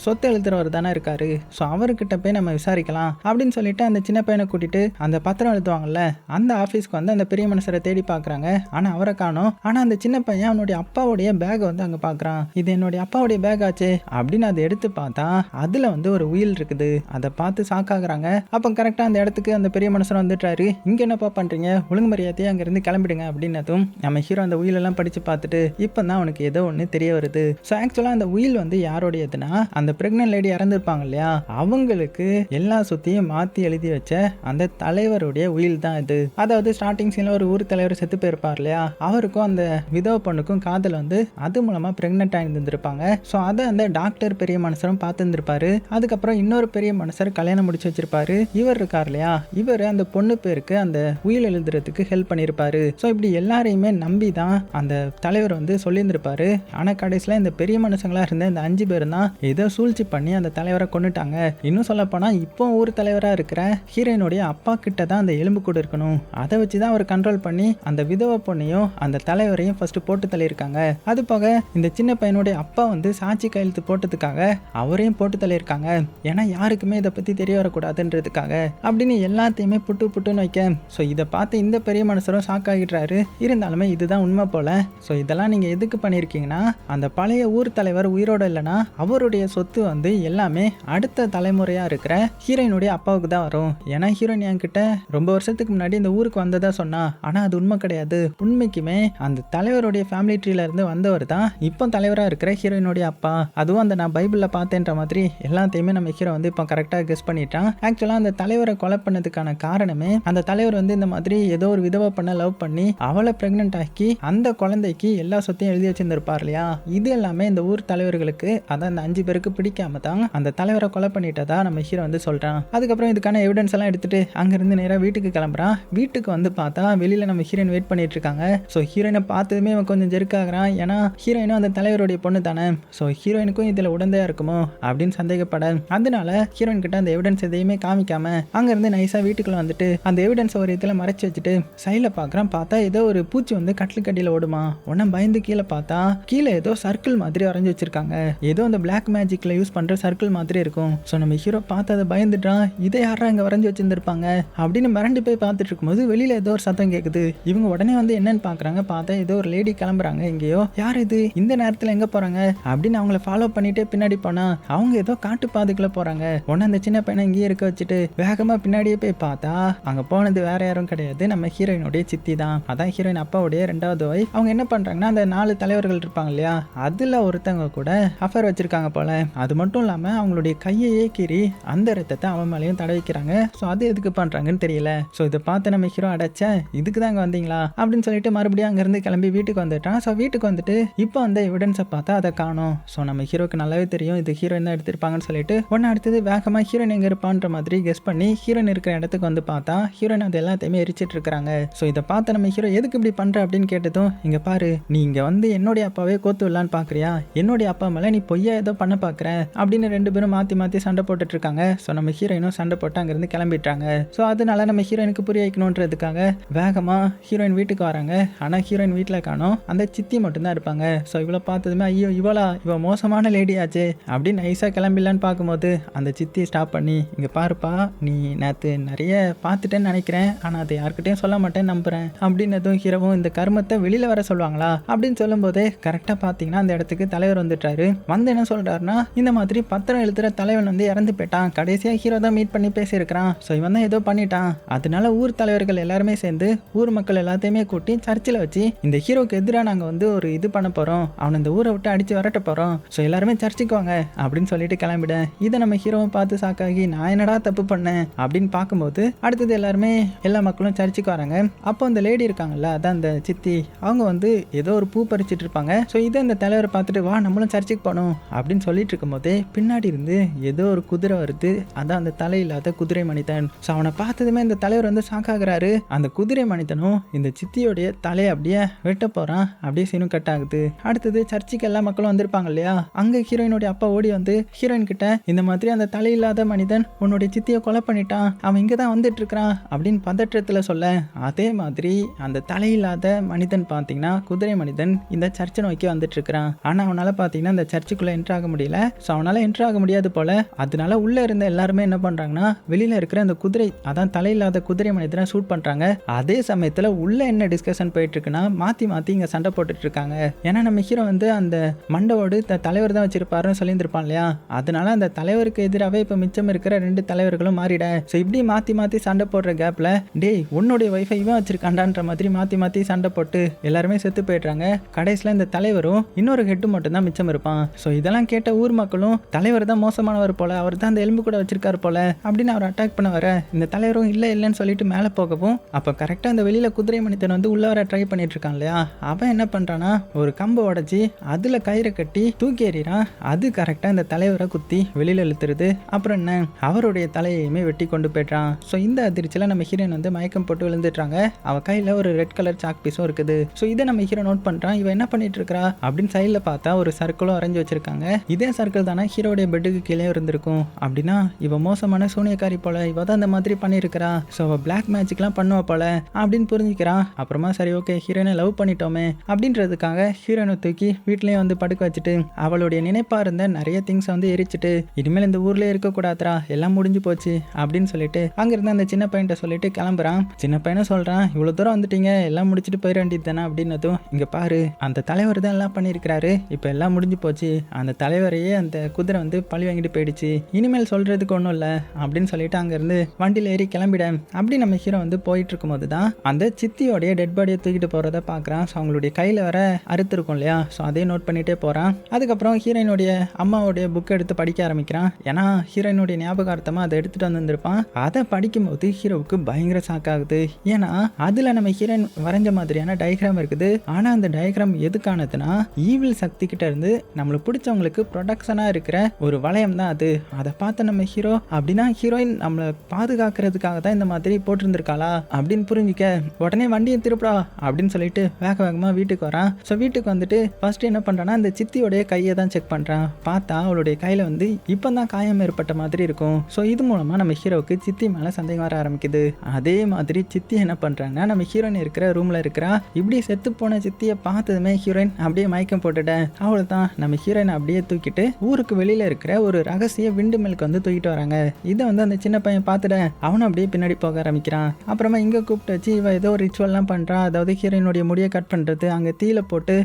[SPEAKER 1] சொத்து எழுதுறவர் தானே இருக்காரு. ஸோ அவர்கிட்ட போய் நம்ம விசாரிக்கலாம் அப்படின்னு சொல்லிட்டு அந்த சின்ன பையனை கூட்டிட்டு அந்த பத்திரம் எழுதுவாங்கல்ல அந்த ஆஃபீஸ்க்கு வந்து அந்த பெரிய மனுஷரை தேடி பார்க்குறாங்க. ஆனால் அவரை காணோம். ஆனால் அந்த சின்ன பையன் அவனுடைய அப்பாவுடைய பேக்கை வந்து அங்கே பார்க்குறான். இது என்னுடைய அப்பாவுடைய பேக் ஆச்சு அப்படின்னு அதை எடுத்து பார்த்தா அதில் வந்து ஒரு உயில் இருக்குது. அதை பார்த்து ஷாக்காகிறாங்க. அப்போ கரெக்டாக அந்த இடத்துக்கு அந்த பெரிய மனுஷன் வந்துட்டாரு. இங்கே என்னப்பா பண்ணுறீங்க, ஒழுங்கு மரியாதையே அங்கேருந்து கிளம்பிடுங்க அப்படின்னதும் நம்ம ஹீரோ அந்த உயிலெல்லாம் படித்து பார்த்துட்டு இப்போ தான் அவனுக்கு ஏதோ ஒன்று தெரிய வருது. ஸோ ஆக்சுவலாக அந்த உயில் வந்து யாரோடையதுன்னா அந்த பிரெக்னன்ட் லேடி இறந்துருப்பாங்க இல்லையா அவங்களுக்கு எல்லா சொத்தையும் மாற்றி எழுதி வச்ச அந்த தலைவருடைய உயில் தான் இது. அதாவது ஸ்டார்டிங் சீன்ல ஒரு ஊர் தலைவர் செத்து போயிருப்பார் இல்லையா அவருக்கும் அந்த விதவ பொண்ணுக்கும் காதல் வந்து அது மூலமா பிரெக்னென்ட் ஆயிருந்திருப்பாங்க. ஸோ அதை அந்த டாக்டர் பெரிய மனுஷரும் பார்த்துருப்பாரு. அதுக்கப்புறம் இன்னொரு பெரிய மனுஷர் கல்யாணம் முடிச்சு வச்சிருப்பாரு. இவர் இருக்கார் இல்லையா இவர் அந்த பொண்ணு பேருக்கு அந்த உயில் எழுதுறதுக்கு ஹெல்ப் பண்ணியிருப்பாரு. ஸோ இப்படி எல்லாரையுமே நம்பி தான் அந்த தலைவர் வந்து சொல்லியிருந்திருப்பாரு. ஆனால் கடைசியில் இந்த பெரிய மனுஷங்களா இருந்த இருந்த இந்த 5 பேரும் தான் ஏதோ சூழ்ச்சி பண்ணி அந்த தலைவரை கொண்டுட்டாங்க. இன்னும் சொல்ல போனா இப்போ ஊர் தலைவரா இருக்கிற ஹீரோயினுடைய அப்பா கிட்ட தான் அந்த எலும்பு கூட இருக்கணும். அதை வச்சுதான் அவர் கண்ட்ரோல் பண்ணி அந்த விதவை பொண்ணையும் அந்த தலைவரையும் ஃபர்ஸ்ட் போட்டு தள்ளியிருக்காங்க. அது போக இந்த சின்ன பையனுடைய அப்பா வந்து சாட்சி கையெழுத்து போட்டதுக்காக அவரையும் போட்டு தள்ளியிருக்காங்க. ஏன்னா யாருக்குமே இதை பத்தி தெரிய வரக்கூடாதுன்றதுக்காக அப்படின்னு எல்லாத்தையுமே புட்டு புட்டுன்னு வைக்க ஸோ இதை பார்த்து இந்த பெரிய மனுஷரும் ஷாக் ஆகிடுறாரு. இருந்தாலுமே இதுதான் உண்மை போல. ஸோ இதெல்லாம் நீங்க எதுக்கு பண்ணியிருக்கீங்கன்னா அந்த பழைய ஊர் தலைவர் உயிரோட இல்லைன்னா அவருடைய சொத்து வந்து எல்லாமே அடுத்த தலைமுறையா இருக்கிற ஹீரோயினுடைய அப்பாவுக்கு தான் வரும். ஏன்னா ஹீரோயின் என்கிட்ட ரொம்ப வருஷத்துக்கு முன்னாடி இந்த ஊருக்கு வந்ததா சொன்னா, ஆனா அது உண்மை கிடையாது. உண்மைக்குமே அந்த தலைவருடைய ஃபேமிலி ட்ரீல இருந்து வந்தவர் தான் இப்போ தலைவரா இருக்கிற ஹீரோயினுடைய அப்பா. அதுவும் அந்த நான் பைபிள்ல பார்த்தேன்ற மாதிரி எல்லாத்தையுமே நம்ம ஹீரோ வந்து இப்போ கரெக்டாக கெஸ் பண்ணிட்டான். ஆக்சுவலா அந்த தலைவரை கொலை பண்ணதுக்கான காரணமே அந்த தலைவர் வந்து இந்த மாதிரி ஏதோ ஒரு விதவை பண்ண லவ் பண்ணி அவளை பிரெக்னென்ட் ஆக்கி அந்த குழந்தைக்கு எல்லா சொத்தையும் எழுதி வச்சிருந்திருப்பார் இல்லையா. இது எல்லாமே இந்த ஊர் தலைவர்களுக்கு அதான் அந்த 5 பேருக்கு பிடிக்காம தான் அந்த தலைவரை கொலை பண்ணிட்டதா நம்ம ஹீரோ வந்து சொல்றான். அதுக்கப்புறம் இதுக்கான எவிடன்ஸ் எல்லாம் எடுத்துட்டு அங்கிருந்து நேராக வீட்டுக்கு கிளம்புறான். வீட்டுக்கு வந்து பார்த்தா வெளியில நம்ம ஹீரோயின் வெயிட் பண்ணிட்டு இருக்காங்க. ஸோ ஹீரோயினை பார்த்ததுமே அவன் கொஞ்சம் ஜெருக்காகிறான். ஏன்னா ஹீரோயினும் அந்த தலைவருடைய பொண்ணு தானே. ஸோ ஹீரோயினுக்கும் இதுல உடந்தையா இருக்குமோ அப்படின்னு சந்தேகப்பட அதனால ஹீரோயின் கிட்ட அந்த எவிடன்ஸ் எதையுமே காமிக்காம அங்கிருந்து நைஸா வீட்டுக்குள்ள வந்துட்டு அந்த எவிடன்ஸ் ஒரு இதுல மறைச்சு வச்சுட்டு சைடில் பார்க்குறான். பார்த்தா ஏதோ ஒரு பூச்சி வந்து கட்டில் கட்டியில் ஓடுமா. உடனே பயந்து கீழே பார்த்தா கீழே ஏதோ சர்க்கிள் மாதிரி வரைஞ்சி வச்சிருக்காங்க. ஏதோ அந்த பிளாக் மேஜிக்ல யூஸ் பண்ற சர்க்கிள் மாதிரி இருக்கும். ஸோ நம்ம ஹீரோ பார்த்து அதை பயந்துட்டான். இதை யாரா இங்க வரைஞ்சி வச்சிருந்திருப்பாங்க அப்படின்னு மிரண்டு போய் பார்த்துட்டு இருக்கும்போது வெளியில ஏதோ ஒரு சத்தம் கேட்குது. இவங்க உடனே வந்து என்னன்னு பாக்குறாங்க. பார்த்தா ஏதோ ஒரு லேடி கிளம்புறாங்க எங்கேயோ. யார் இது, இந்த நேரத்துல எங்க போறாங்க அப்படின்னு அவங்கள ஃபாலோ பண்ணிட்டே பின்னாடி போனா அவங்க ஏதோ காட்டு பாதைக்குள்ள போறாங்க. உடனே அந்த சின்ன பையனை இங்கேயே இருக்க வச்சுட்டு வேகமா பின்னாடியே போய் பார்த்தா அங்க போனது வேற யாரும் கிடையாது, நம்ம ஹீரோயினுடைய சித்தி தான். அதான் ஹீரோயின் அப்பாவுடைய 2வது வைஃப். அவங்க என்ன பண்றாங்கன்னா அந்த 4 தலைவர்கள் இருப்பாங்க இல்லையா, அதுல ஒருத்தவங்க கூட அஃபேர் வச்சிருக்காங்க போல. அது மட்டும் இல்லாம அவங்களுடைய கையையே கீறி அந்த ரத்தத்தை அவன் மேலேயும் தடவிக்கிறாங்க. ஸோ அது எதுக்கு பண்றாங்கன்னு தெரியல. ஸோ இதை பார்த்து நம்ம ஹீரோ அடைச்ச இதுக்கு தான் அங்கே வந்தீங்களா அப்படின்னு சொல்லிட்டு மறுபடியும் அங்கேருந்து கிளம்பி வீட்டுக்கு வந்துட்டான். ஸோ வீட்டுக்கு வந்துட்டு இப்போ அந்த எவிடன்ஸை பார்த்தா அதை காணும். ஸோ நம்ம ஹீரோக்கு நல்லாவே தெரியும் இது ஹீரோயின் தான் எடுத்திருப்பாங்கன்னு சொல்லிட்டு ஒன்று அடுத்தது வேகமாக ஹீரோயின் எங்கே இருப்பான்ற மாதிரி கெஸ் பண்ணி ஹீரோயின் இருக்கிற இடத்துக்கு வந்து பார்த்தா ஹீரோயின் அது எல்லாத்தையுமே எரிச்சிட்டு இருக்கிறாங்க. ஸோ இதை பார்த்து நம்ம ஹீரோ எதுக்கு இப்படி பண்ற அப்படின்னு கேட்டதும் இங்க பாரு, நீ இங்க வந்து என்னுடைய அப்பாவே கோத்து விடலான்னு பாக்குறியா, என்னுடைய அப்பா மேல நீ பொய்யா ஏதோ பண்ண பாக்குற அப்படின்னு 2 பேரும் மாத்தி மாத்தி சண்டை போட்டுட்டு இருக்காங்க. ஸோ நம்ம ஹீரோயினும் சண்டை போட்டு அங்கிருந்து கிளம்பிட்டாங்க. ஸோ அதனால நம்ம ஹீரோயினுக்கு புரிய வைக்கணுன்றதுக்காக வேகமா ஹீரோயின் வீட்டுக்கு வராங்க. ஆனா ஹீரோயின் வீட்டில் காணோம், அந்த சித்தி மட்டும்தான் இருப்பாங்க. ஸோ இவளை பார்த்ததுமே ஐயோ இவ மோசமான லேடி ஆச்சு அப்படின்னு நைஸா கிளம்பிடலான்னு பார்க்கும்போது அந்த சித்தி ஸ்டாப் பண்ணி இங்க பாருப்பா, நீ நேற்று நிறைய பார்த்துட்டேன்னு நினைக்கிறேன், ஆனா அதை யார்கிட்டையும் சொல்ல மாட்டேன்னு நம்புறேன் அப்படின்னதும் ஹீரோவும் இந்த கர்மத்தை வெளியில வர சொல்லுவாங்களா அப்படின்னு சொல்லும் போதே கரெக்டா பாத்தீங்கன்னா அந்த இடத்துக்கு தலைவர் வந்துட்டாரு. வந்து என்ன சொல்றாருன்னா இந்த மாதிரி பத்திரம் எழுதுற தலைவன் வந்து இறந்து போயிட்டான், கடைசியா ஹீரோ தான் மீட் பண்ணி பேசியிருக்கிறான். ஸோ இவன் தான் ஏதோ பண்ணிட்டான். அதனால ஊர் தலைவர்கள் எல்லாருமே சேர்ந்து ஊர் மக்கள் எல்லாத்தையுமே கூட்டி சர்ச்சில் வச்சு இந்த ஹீரோக்கு எதிராக நாங்க வந்து ஒரு இது பண்ண போறோம், அவனை இந்த ஊரை விட்டு அடிச்சு வரட்ட போறோம், ஸோ எல்லாருமே சர்ச்சுக்கு வாங்க அப்படின்னு சொல்லிட்டு கிளம்பிட இதை நம்ம ஹீரோவை பார்த்து சாக்காகி நான் என்னடா தப்பு பண்ணேன் அப்படின்னு பார்க்கும்போது அடுத்தது எல்லாருமே எல்லா மக்களும் சர்ச்சுக்கு வராங்க. அப்போ அந்த லேடி இருக்காங்கல்ல, அதான் அந்த சித்தி, அவங்க வந்து ஏதோ ஒரு பூ பறிச்சிட்டு இருப்பாங்க. ஸோ இதை அந்த தலைவரை பார்த்துட்டு வா நம்மளும் சர்ச்சுக்கு போகணும் அப்படின்னு சொல்லிட்டு இருக்கும் போதே பின்னாடி இருந்து ஏதோ ஒரு குதிரை வருது. அதான் அந்த தலை இல்லாத குதிரை மனிதன். ஸோ அவனை பார்த்ததுமே இந்த தலைவர் வந்து ஷாக்காகிறாரு. அந்த குதிரை மனிதனும் இந்த சித்தியோடைய தலையை அப்படியே வெட்ட போறான். அப்படியே சீனும் கட் ஆகுது. அடுத்தது சர்ச்சுக்கு எல்லா மக்களும் வந்திருப்பாங்க இல்லையா, அங்க ஹீரோயினுடைய அப்பா ஓடி வந்து ஹீரோயின் கிட்ட இந்த மாதிரி அந்த தலை இல்லாத மனிதன் உன்னுடைய சித்தியை கொலை பண்ணிட்டான், அவன் இங்க தான் வந்துட்டு இருக்கிறான் அப்படின்னு பதற்றத்துல சொல்ல, அதே மாதிரி அந்த தலையில்லாத மனிதன் பார்த்தீங்கன்னா குதிரை மனிதன் இந்த சர்ச்சை நோக்கி வந்துட்டு இருக்கிறான். ஆனா அவனால பார்த்தீங்கன்னா இந்த சர்ச்சுக்குள்ள என்ட்ரு ஆக முடியல. ஸோ அவனால என்ட்ரு ஆக முடியாது போல. அதனால உள்ள இருந்த எல்லாருமே என்ன பண்றாங்கன்னா வெளியில இருக்கிற அந்த குதிரை அதான் தலையில்லாத குதிரை மனிதனை ஷூட் பண்றாங்க. அதே சமயத்துல உள்ள என்ன டிஸ்கஷன் போயிட்டு இருக்குன்னா மாத்தி மாத்தி இங்க சண்டை போட்டுட்டு இருக்காங்க. ஏன்னா நம்ம ஹீரோ வந்து அந்த மண்டவோடு தலைவர் தான் வச்சிருப்பாருன்னு சொல்லியிருந்திருப்பான் இல்லையா, அதனால அந்த தலைவருக்கு எதிராகவே இப்ப மிச்சம் இருக்கிற 2 தலைவர்களும் மாறிட. ஸோ இப்படி மாத்தி மாத்தி சண்டை போடுற கேப்ல டேய் உன்னுடைய வைஃபை இவன் வச்சிருக்காண்டான்ற மாதிரி மாத்தி மாத்தி சண்டை போட்டு எல்லாருமே செத்து போயிடுறாங்க. கடைசியில் இந்த தலைவரும் இன்னொரு ஹெட்டு மட்டும் தான் மிச்சம் இருப்பான். ஸோ இதெல்லாம் கேட்ட ஊர் மக்களும் தலைவர் தான் மோசமானவர் போல, அவர் தான் அந்த எலும்பு கூட வச்சிருக்காரு போல அப்படின்னு அவர் அட்டாக் பண்ண வர இந்த தலைவரும் இல்லைன்னு சொல்லிட்டு மேலே போகவும் அப்போ கரெக்டாக அந்த வெளியில குதிரை மனிதன் வந்து உள்ள வர ட்ரை பண்ணிட்டு இருக்கான் இல்லையா, அவன் என்ன பண்றானா ஒரு கம்பை உடைச்சி அதுல கயிறை கட்டி தூக்கி எறிறான். அது கரெக்டாக இந்த தலைவரை குத்தி வெளியில இழுத்துருது. அப்புறம் என்ன அவருடைய தலையையுமே வெட்டி கொண்டு போயிட்டான். ஸோ இந்த அதிர்ச்சியில் நம்ம ஹீரோயின் வந்து மயக்கம் போட்டு விழுந்துட்டாங்க. அவ கையில் ஒரு ரெட் கலர் சாக் பீஸும் இருக்குது. ஸோ இதை நம்ம ஹீரோ நோட் பண்ணுறான். இவன் என்ன பண்ணிட்டு இருக்கா அப்படின்னு சைடில் பார்த்தா ஒரு சர்க்கிளும் சிம்பிளும் வரைஞ்சி வச்சிருக்காங்க. இதே சர்க்கிள் தானே ஹீரோடைய பெட்டுக்கு கீழே இருந்திருக்கும். அப்படின்னா இவ மோசமான சூனியக்காரி போல, இவ தான் அந்த மாதிரி பண்ணியிருக்கிறா. ஸோ அவள் பிளாக் மேஜிக்லாம் பண்ணுவா போல அப்படின்னு புரிஞ்சுக்கிறான். அப்புறமா சரி ஓகே ஹீரோயினை லவ் பண்ணிட்டோமே அப்படின்றதுக்காக ஹீரோயினை தூக்கி வீட்லேயே வந்து படுக்க வச்சுட்டு அவளுடைய நினைப்பா இருந்த நிறைய திங்ஸை வந்து எரிச்சிட்டு இனிமேல் இந்த ஊர்லேயே இருக்கக்கூடாதுரா, எல்லாம் முடிஞ்சு போச்சு அப்படின்னு சொல்லிட்டு அங்கிருந்து அந்த சின்ன பையன்ட்ட சொல்லிட்டு கிளம்புறான். சின்ன பையனை சொல்றான், இவ்வளோ தூரம் வந்துட்டீங்க, எல்லாம் முடிச்சுட்டு போயிட வேண்டியது தானே அப்படின்னதும், இங்க பாரு அந்த தலைவர் தான் எல்லாம் பண்ணியிருக்கிறாரு, இப்போ எல்லாம் முடிஞ்சு போச்சு, அந்த தலைவரையே அந்த குதிரை வந்து பழி வாங்கிட்டு போயிடுச்சு, இனிமேல் சொல்றதுக்கு ஒன்றும் இல்லை அப்படின்னு சொல்லிட்டு அங்கேருந்து வண்டியில் ஏறி கிளம்பிட. அப்படி நம்ம ஹீரோ வந்து போயிட்டு இருக்கும்போது தான் அந்த சித்தியோடைய டெட் பாடியை தூக்கிட்டு போகிறத பார்க்குறான். ஸோ அவங்களுடைய கையில் வர அறுத்துருக்கும் இல்லையா, ஸோ அதையும் நோட் பண்ணிகிட்டே போகிறான். அதுக்கப்புறம் ஹீரோயினுடைய அம்மாவுடைய புக்கை எடுத்து படிக்க ஆரம்பிக்கிறான். ஏன்னா ஹீரோயினுடைய ஞாபகார்த்தமாக அதை எடுத்துகிட்டு வந்திருப்பான். அதை படிக்கும்போது ஹீரோவுக்கு பயங்கர ஷாக் ஆகுது. ஏன்னா அதில் நம்ம ஹீரோயின் வரைஞ்ச மாதிரியான டயக்ராம் இருக்குது. ஆனால் அந்த டயக்ராம் எதுக்கானதுன்னா ஈவில் சக்தி கிட்ட இருந்து நம்மளுக்கு பிடிச்சவங்களுக்கு ப்ரொடக்ஷனாக இருக்கிற ஒரு வளையம் தான் அது. அதை பார்த்த நம்ம ஹீரோ, அப்படின்னா ஹீரோயின் நம்மளை பாதுகாக்கிறதுக்காக தான் இந்த மாதிரி போட்டிருந்திருக்காளா அப்படின்னு புரிஞ்சிக்க உடனே வண்டியை திருப்படா அப்படின்னு சொல்லிட்டு வேக வேகமாக வீட்டுக்கு வரான். ஸோ வீட்டுக்கு வந்துட்டு ஃபர்ஸ்ட் என்ன பண்ணுறான்னா அந்த சித்தியோடைய கையை தான் செக் பண்ணுறான். பார்த்தா அவளுடைய கையில் வந்து இப்போ தான் காயம் ஏற்பட்ட மாதிரி இருக்கும். ஸோ இது மூலமாக நம்ம ஹீரோவுக்கு சித்தி மேலே சந்தேகம் வர ஆரம்பிக்குது. அதே மாதிரி சித்தி என்ன பண்ணுறாங்கன்னா நம்ம ஹீரோயின் இருக்கிற ரூமில் இருக்கிறா. இப்படி செத்து போன சித்தியை பார்த்ததுமே ஹீரோயின் அப்படியே மயக்கம் போட்டுட்டேன். அவளை தான் நம்ம ஹீரோயின் அப்படியே தூக்கிட்டு ஊருக்கு வெளியில் இருக்கிற ஒரு ரகசிய விண்டு மில்க்கு வந்து தூக்கிட்டு வராங்க. இதை வந்து அந்த சின்ன பையன் பார்த்துட அவனும் அப்படியே பின்னாடி போக ஆரம்பிக்கிறான். அப்புறமா இங்கே கூப்பிட்டு வச்சு இவ ஏதோ ரிச்சுவல்லாம் பண்ணுறான். அதாவது ஹீரோயினுடைய முடியை கட் பண்ணுறது, அங்கே தீயில போட்டு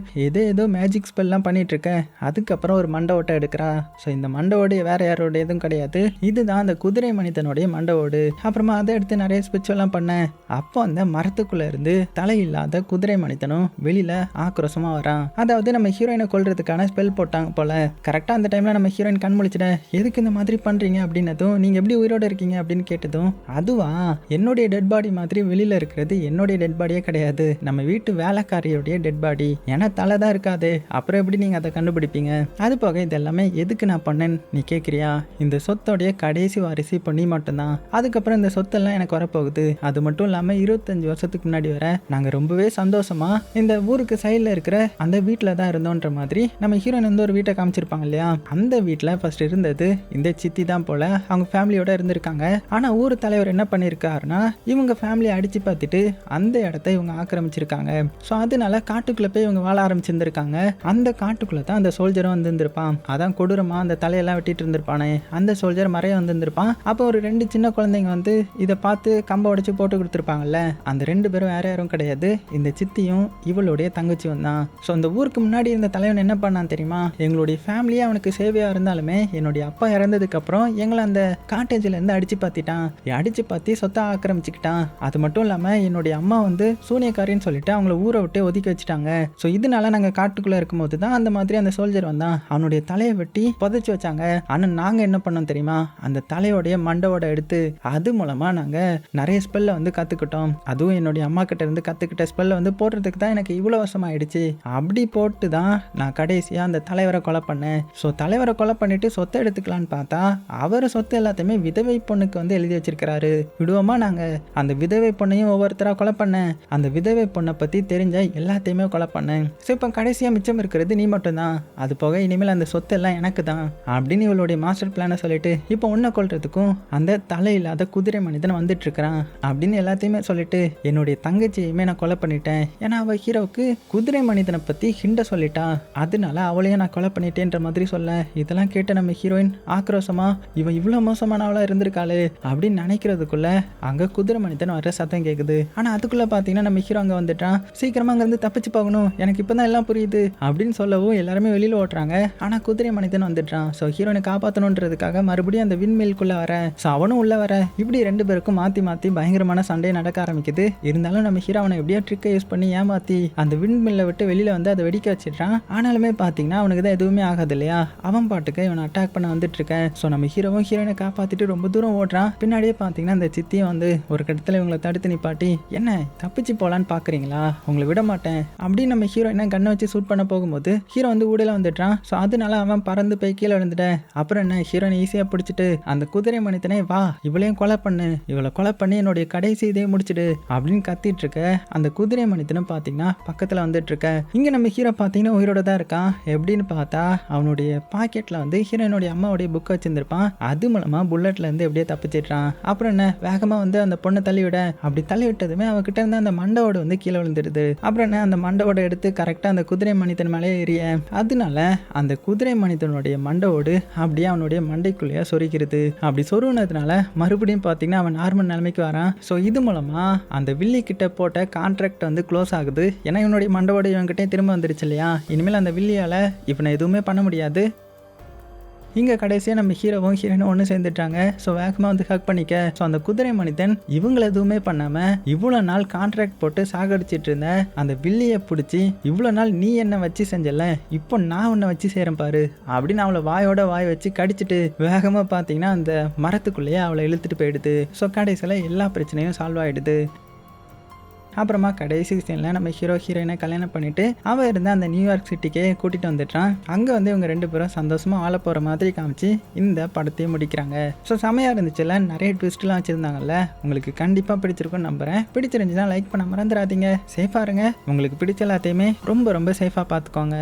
[SPEAKER 1] ஏதோ மேஜிக் ஸ்பெல்லாம் பண்ணிட்டு இருக்க. அதுக்கப்புறம் ஒரு மண்டை ஓட்டை எடுக்கிறா. ஸோ இந்த மண்டை ஓடு வேற யாரோட எதுவும் கிடையாது, இதுதான் அந்த குதிரை மனிதனுடைய மண்டை ஓடு. அப்புறமா அதை எடுத்து நிறைய ஸ்பெச்சுவல்லாம் பண்ணேன். அப்போ அந்த மரத்துக்குள்ள இருந்து தலையில்லாத குதிரை மனிதனும் வெளியில ஆக்ரோஷமா வரான். அதாவது நம்ம ஹீரோயினை கொல்றதுக்கான ஸ்பெல் போட்டாங்க போல. கரெக்டாக அந்த டைம்ல நம்ம ஹீரோயின் கண் முழிச்சிட எதுக்கு இந்த மாதிரி பண்றீங்க அப்படின்னதும், நீங்க எப்படி உயிரோட இருக்கீங்க அப்படின்னு கேட்டதும், அதுவா என்னுடைய டெட் பாடி மாதிரி வெளியில இருக்கிறது என்னுடைய டெட் பாடியே கிடையாது, நம்ம வீட்டு வேலைக்காரியோடைய டெட் பாடி, ஏன்னா தலை தான் இருக்காது, அப்புறம் எப்படி நீங்க அதை கண்டுபிடிப்பீங்க, அது போக இது எல்லாமே எதுக்கு நான் பண்ணேன்னு நீ கேட்குறியா, இந்த சொத்தோடைய கடைசி வாரிசு இப்போ நீ மட்டும்தான், அதுக்கப்புறம் இந்த சொத்தெல்லாம் எனக்கு வரப்போகுது, அது மட்டும் இல்லாமல் 25 வருஷத்துக்கு முன்னாடி வர நாங்கள் ரொம்பவே சந்தோஷமா இந்த ஊருக்கு சைடில் இருக்கிற அந்த வீட்டில் தான் இருந்தோன்ற மாதிரி நம்ம ஹீரோயின் வந்து ஒரு வீட்டை காமிச்சிருப்பாங்க இல்லையா, அந்த வீட்டில் ஃபர்ஸ்ட் இருந்தது இந்த சித்தி தான் போல. அவங்க ஃபேமிலியோட இருந்திருக்காங்க. ஆனால் ஊர் தலைவர் என்ன பண்ணியிருக்காருன்னா இவங்க ஃபேமிலியை அடித்து பார்த்துட்டு அந்த இடத்த இவங்க ஆக்கிரமிச்சிருக்காங்க. ஸோ அதனால காட்டுக்குள்ளே போய் இவங்க வாழ ஆரம்பிச்சிருந்திருக்காங்க. அந்த காட்டுக்குள்ளே தான் அந்த சோல்ஜரும் வந்துருப்பான். அதான் கொடூரமா அந்த தலையெல்லாம் வெட்டிட்டு இருந்திருப்பானே அந்த சோல்ஜர் மறைய வந்திருப்பான். அப்போ ஒரு 2 சின்ன குழந்தைங்க வந்து இதை பார்த்து கம்ப உடைச்சு போட்டு கொடுத்துருப்பாங்கல்ல, அந்த 2 பேரும் வேற யாரும் கிடையாது, இந்த சித்தியும் இவளுடைய தங்கச்சியும் தான். ஸோ அந்த ஊருக்கு முன்னாடி இருந்த தலைவன் என்ன பண்ணான் தெரியுமா, எங்களுடைய ஃபேமிலியே அவனுக்கு சேவையா இருந்தாலுமே என்னுடைய அப்பா இறந்ததுக்கு அப்புறம் எங்களை அந்த காட்டேஜ்ல இருந்து அடிச்சு பார்த்திட்டான், அடிச்சு பார்த்து சொத்தை ஆக்கிரமிச்சுக்கிட்டான். அது மட்டும் இல்லாம என்னுடைய அம்மா வந்து சூனியக்காரின்னு சொல்லிட்டு அவங்கள ஊரை விட்டு ஒதுக்கி வச்சுட்டாங்க. ஸோ இதனால நாங்க காட்டுக்குள்ள இருக்கும்போது தான் அந்த மாதிரி அந்த சோல்ஜர் வந்தான், அவனுடைய தலையை வெட்டி புதைச்சு வச்சாங்க. ஆனா நாங்க என்ன பண்ணோம் தெரியுமா, அந்த தலையோடைய மண்டவோட எடுத்து அது மூலமா நாங்க நிறைய ஸ்பெல்ல வந்து கத்துக்கிட்டோம். அதுவும் என்னுடைய அம்மா கிட்ட இருந்து கத்துக்கிட்ட ஸ்பெல்ல வந்து போடுறதுக்கு தான் எனக்கு இவ்வளவு வருஷம் ஆயிடுச்சு. அப்படி போட்டு தான் நான் கடைசியா அந்த தலைவரை கொலை பண்ணேன். ஸோ தலைவரை கொலை பண்ணிட்டு சொத்தை எடுத்துக்கலான்னு பார்த்தா அவர் சொத்து எல்லாத்தையுமே விதவை பொண்ணுக்கு வந்து எழுதி வச்சிருக்கிறாரு. விடுவோமா, நாங்க அந்த விதவை பொண்ணையும் ஒவ்வொருத்தரா கொலை பண்ணேன், அந்த விதவை பொண்ணை பத்தி தெரிஞ்ச எல்லாத்தையுமே கொலை பண்ணேன். ஸோ இப்போ கடைசியா மிச்சம் இருக்கிறது நீ மட்டும்தான், அது போக இனிமேல் அந்த சொத்து எல்லாம் எனக்கு தான் அப்படின்னு இவளுடைய மாஸ்டர் பிளானை சொல்லிட்டு இப்போ உன்னை கொல்றதுக்கும் அந்த தலையில்லாத குதிரை மனிதன் வந்துட்டு இருக்கிறான் அப்படின்னு எல்லாத்தையுமே சொல்லிட்டு என்னுடைய தங்கச்சியுமே நான் கொலை பண்ணிட்டேன். ஏன்னா அவ ஹீரோவுக்கு குதிரை மனிதனை பத்தி ஹிண்ட சொல்லிட்டா, அதனால அவளையும் நான் கொலை பண்ணிட்டேன்ற மாதிரி சொல்ல, இதெல்லாம் கேட்ட நம்ம ஹீரோயின் ஆக்ரோஷமா இவன் இவ்வளவு மோசமானவளா இருந்திருக்காளே அப்படின்னு நினைக்கிறதுக்குள்ள அங்க குதிரை மனிதன் வர சத்தம் கேக்குது. ஆனா அதுக்குள்ள பாத்தீங்கன்னா நம்ம ஹீரோ அங்க வந்துட்டான். சீக்கிரமா அங்க இருந்து தப்பிச்சு போகணும், எனக்கு இப்பதான் எல்லாம் புரியுது அப்படின்னு சொல்லவும் எல்லாருமே வெளியில ஓட்டுறாங்க. ஆனா குதிரை மனிதன் வந்துட்டான். ஸோ ஹீரோனை காப்பாற்றணுன்றதுக்காக மறுபடியும் அந்த விண்மீலுக்குள்ள வர, ஸோ அவனும் உள்ள வர, இப்படி 2 பேருக்கும் மாத்தி மாத்தி பயங்கரமான சண்டை நடக்க ஆரம்பிக்குது. இருந்தாலும் நம்ம ஹீரோ அவனை எப்படியோ ட்ரிக்கை யூஸ் பண்ணி ஏமாத்தி அந்த விண்மில்ல விட்டு வெளியில வந்து அதை வெடிக்க வச்சிடுறான். ஆனாலுமே பாத்தீங்கன்னா அவனுக்கு தான் எதுவுமே ஆகாது இல்லையா, அவன் பாட்டுக்கு இவனை அட்டாக் பண்ண வந்துட்டு இருக்கேன். ஸோ நம்ம ஹீரோவும் ஹீரோயினை காப்பாத்திட்டு ரொம்ப தூரம் ஓடுறான். பின்னாடியே பாத்தீங்கன்னா அந்த சித்தியும் வந்து ஒரு இடத்துல இவங்களை தடுத்து நிப்பாட்டி, என்ன தப்பிச்சு போலான்னு பாக்குறீங்களா, உங்களை விட மாட்டேன் அப்படின்னு நம்ம ஹீரோயினை கண்ணை வச்சு சூட் பண்ண போகும்போது ஹீரோ வந்து ஊடையில வந்துட்டான். ஸோ அதனால அவன் பறந்து போய் கீழே விழுந்துட்டேன். அப்புறம் என்ன, ஹீரோனை ஈஸியா பிடிச்சிட்டு அந்த குதிரை மனிதனை வா இவளையும் கொலை பண்ணு, இவளை கொலை பண்ணி என்னுடைய கடைசி இதையும் முடிச்சிடு அப்படின்னு கத்திட்டு இருக்க அந்த குதிரை மனிதனும் பாத்தீங்கன்னா பக்கத்துல வந்துட்டு இருக்க. இங்க நம்ம ஹீரோ பாத்தீங்கன்னா உயிரோட தான் இருக்கான். எப்படின்னு பார்த்தா அவனுடைய பாக்கெட்டில் வந்து ஹீரோயினுடைய அம்மாவுடைய புக் வச்சுருந்துருப்பான். அது மூலமாக புல்லட்லேருந்து எப்படியே தப்பிச்சிட்றான். அப்புறம் என்ன வேகமாக வந்து அந்த பொண்ணை தள்ளிவிட அப்படி தள்ளி விட்டதுமே அவகிட்ட இருந்து அந்த மண்டவோடு வந்து கீழே விழுந்துடுது. அப்புறம் என்ன அந்த மண்டவோட எடுத்து கரெக்டாக அந்த குதிரை மனிதன் மேலே ஏறிய அதனால அந்த குதிரை மனிதனுடைய மண்டவோடு அப்படியே அவனுடைய மண்டைக்குள்ளேயே சொருகிறது. அப்படி சொருகினதுனால மறுபடியும் பார்த்தீங்கன்னா அவன் நார்மல் நிலைமைக்கு வரான். ஸோ இது மூலமாக அந்த வில்லி கிட்ட போட்ட கான்ட்ராக்ட் வந்து க்ளோஸ் ஆகுது. ஏன்னா இவனுடைய மண்டவோட இவன்கிட்டே திரும்ப வந்துருச்சு இல்லையா. இனிமேல் அந்த வில்லியால் இவனை எதுவுமே பண்ண முடியாது. இங்கே கடைசியாக நம்ம ஹீரோவும் ஹீரோயினும் ஒன்று சேர்ந்துட்டாங்க. ஸோ வேகமாக வந்து ஹக் பண்ணிக்க. ஸோ அந்த குதிரை மனிதன் இவங்களை எதுவுமே பண்ணாமல் இவ்வளோ நாள் கான்ட்ராக்ட் போட்டு சாகடிச்சிட்டு இருந்த அந்த வில்லியை பிடிச்சி இவ்வளோ நாள் நீ என்ன வச்சு செஞ்சல, இப்போ நான் உன்னை வச்சு சேரேன் பாரு அப்படின்னு அவளை வாயோட வாய் வச்சு கடிச்சிட்டு வேகமாக பார்த்தீங்கன்னா அந்த மரத்துக்குள்ளேயே அவளை இழுத்துட்டு போயிடுது. ஸோ கடைசியில் எல்லா பிரச்சனையும் சால்வ் ஆகிடுது. அப்புறமா கடைசி சீனில் நம்ம ஹீரோ ஹீரோயினை கல்யாணம் பண்ணிவிட்டு அவள் இருந்த அந்த நியூயார்க் சிட்டிக்கே கூட்டிகிட்டு வந்துட்டான். அங்கே வந்து இவங்க 2 பேரும் சந்தோஷமாக வாழ போகிற மாதிரி காமிச்சு இந்த படத்தையும் முடிக்கிறாங்க. ஸோ செமையாக இருந்துச்சுல்ல, நிறைய ட்விஸ்ட்லாம் வச்சுருந்தாங்கல்ல. உங்களுக்கு கண்டிப்பாக பிடிச்சிருக்குன்னு நம்புகிறேன். பிடிச்சிருந்துச்சுன்னா லைக் பண்ண மறந்துடாதீங்க. சேஃபாக இருங்க. உங்களுக்கு பிடிச்ச எல்லாத்தையுமே ரொம்ப ரொம்ப சேஃபாக பார்த்துக்கோங்க.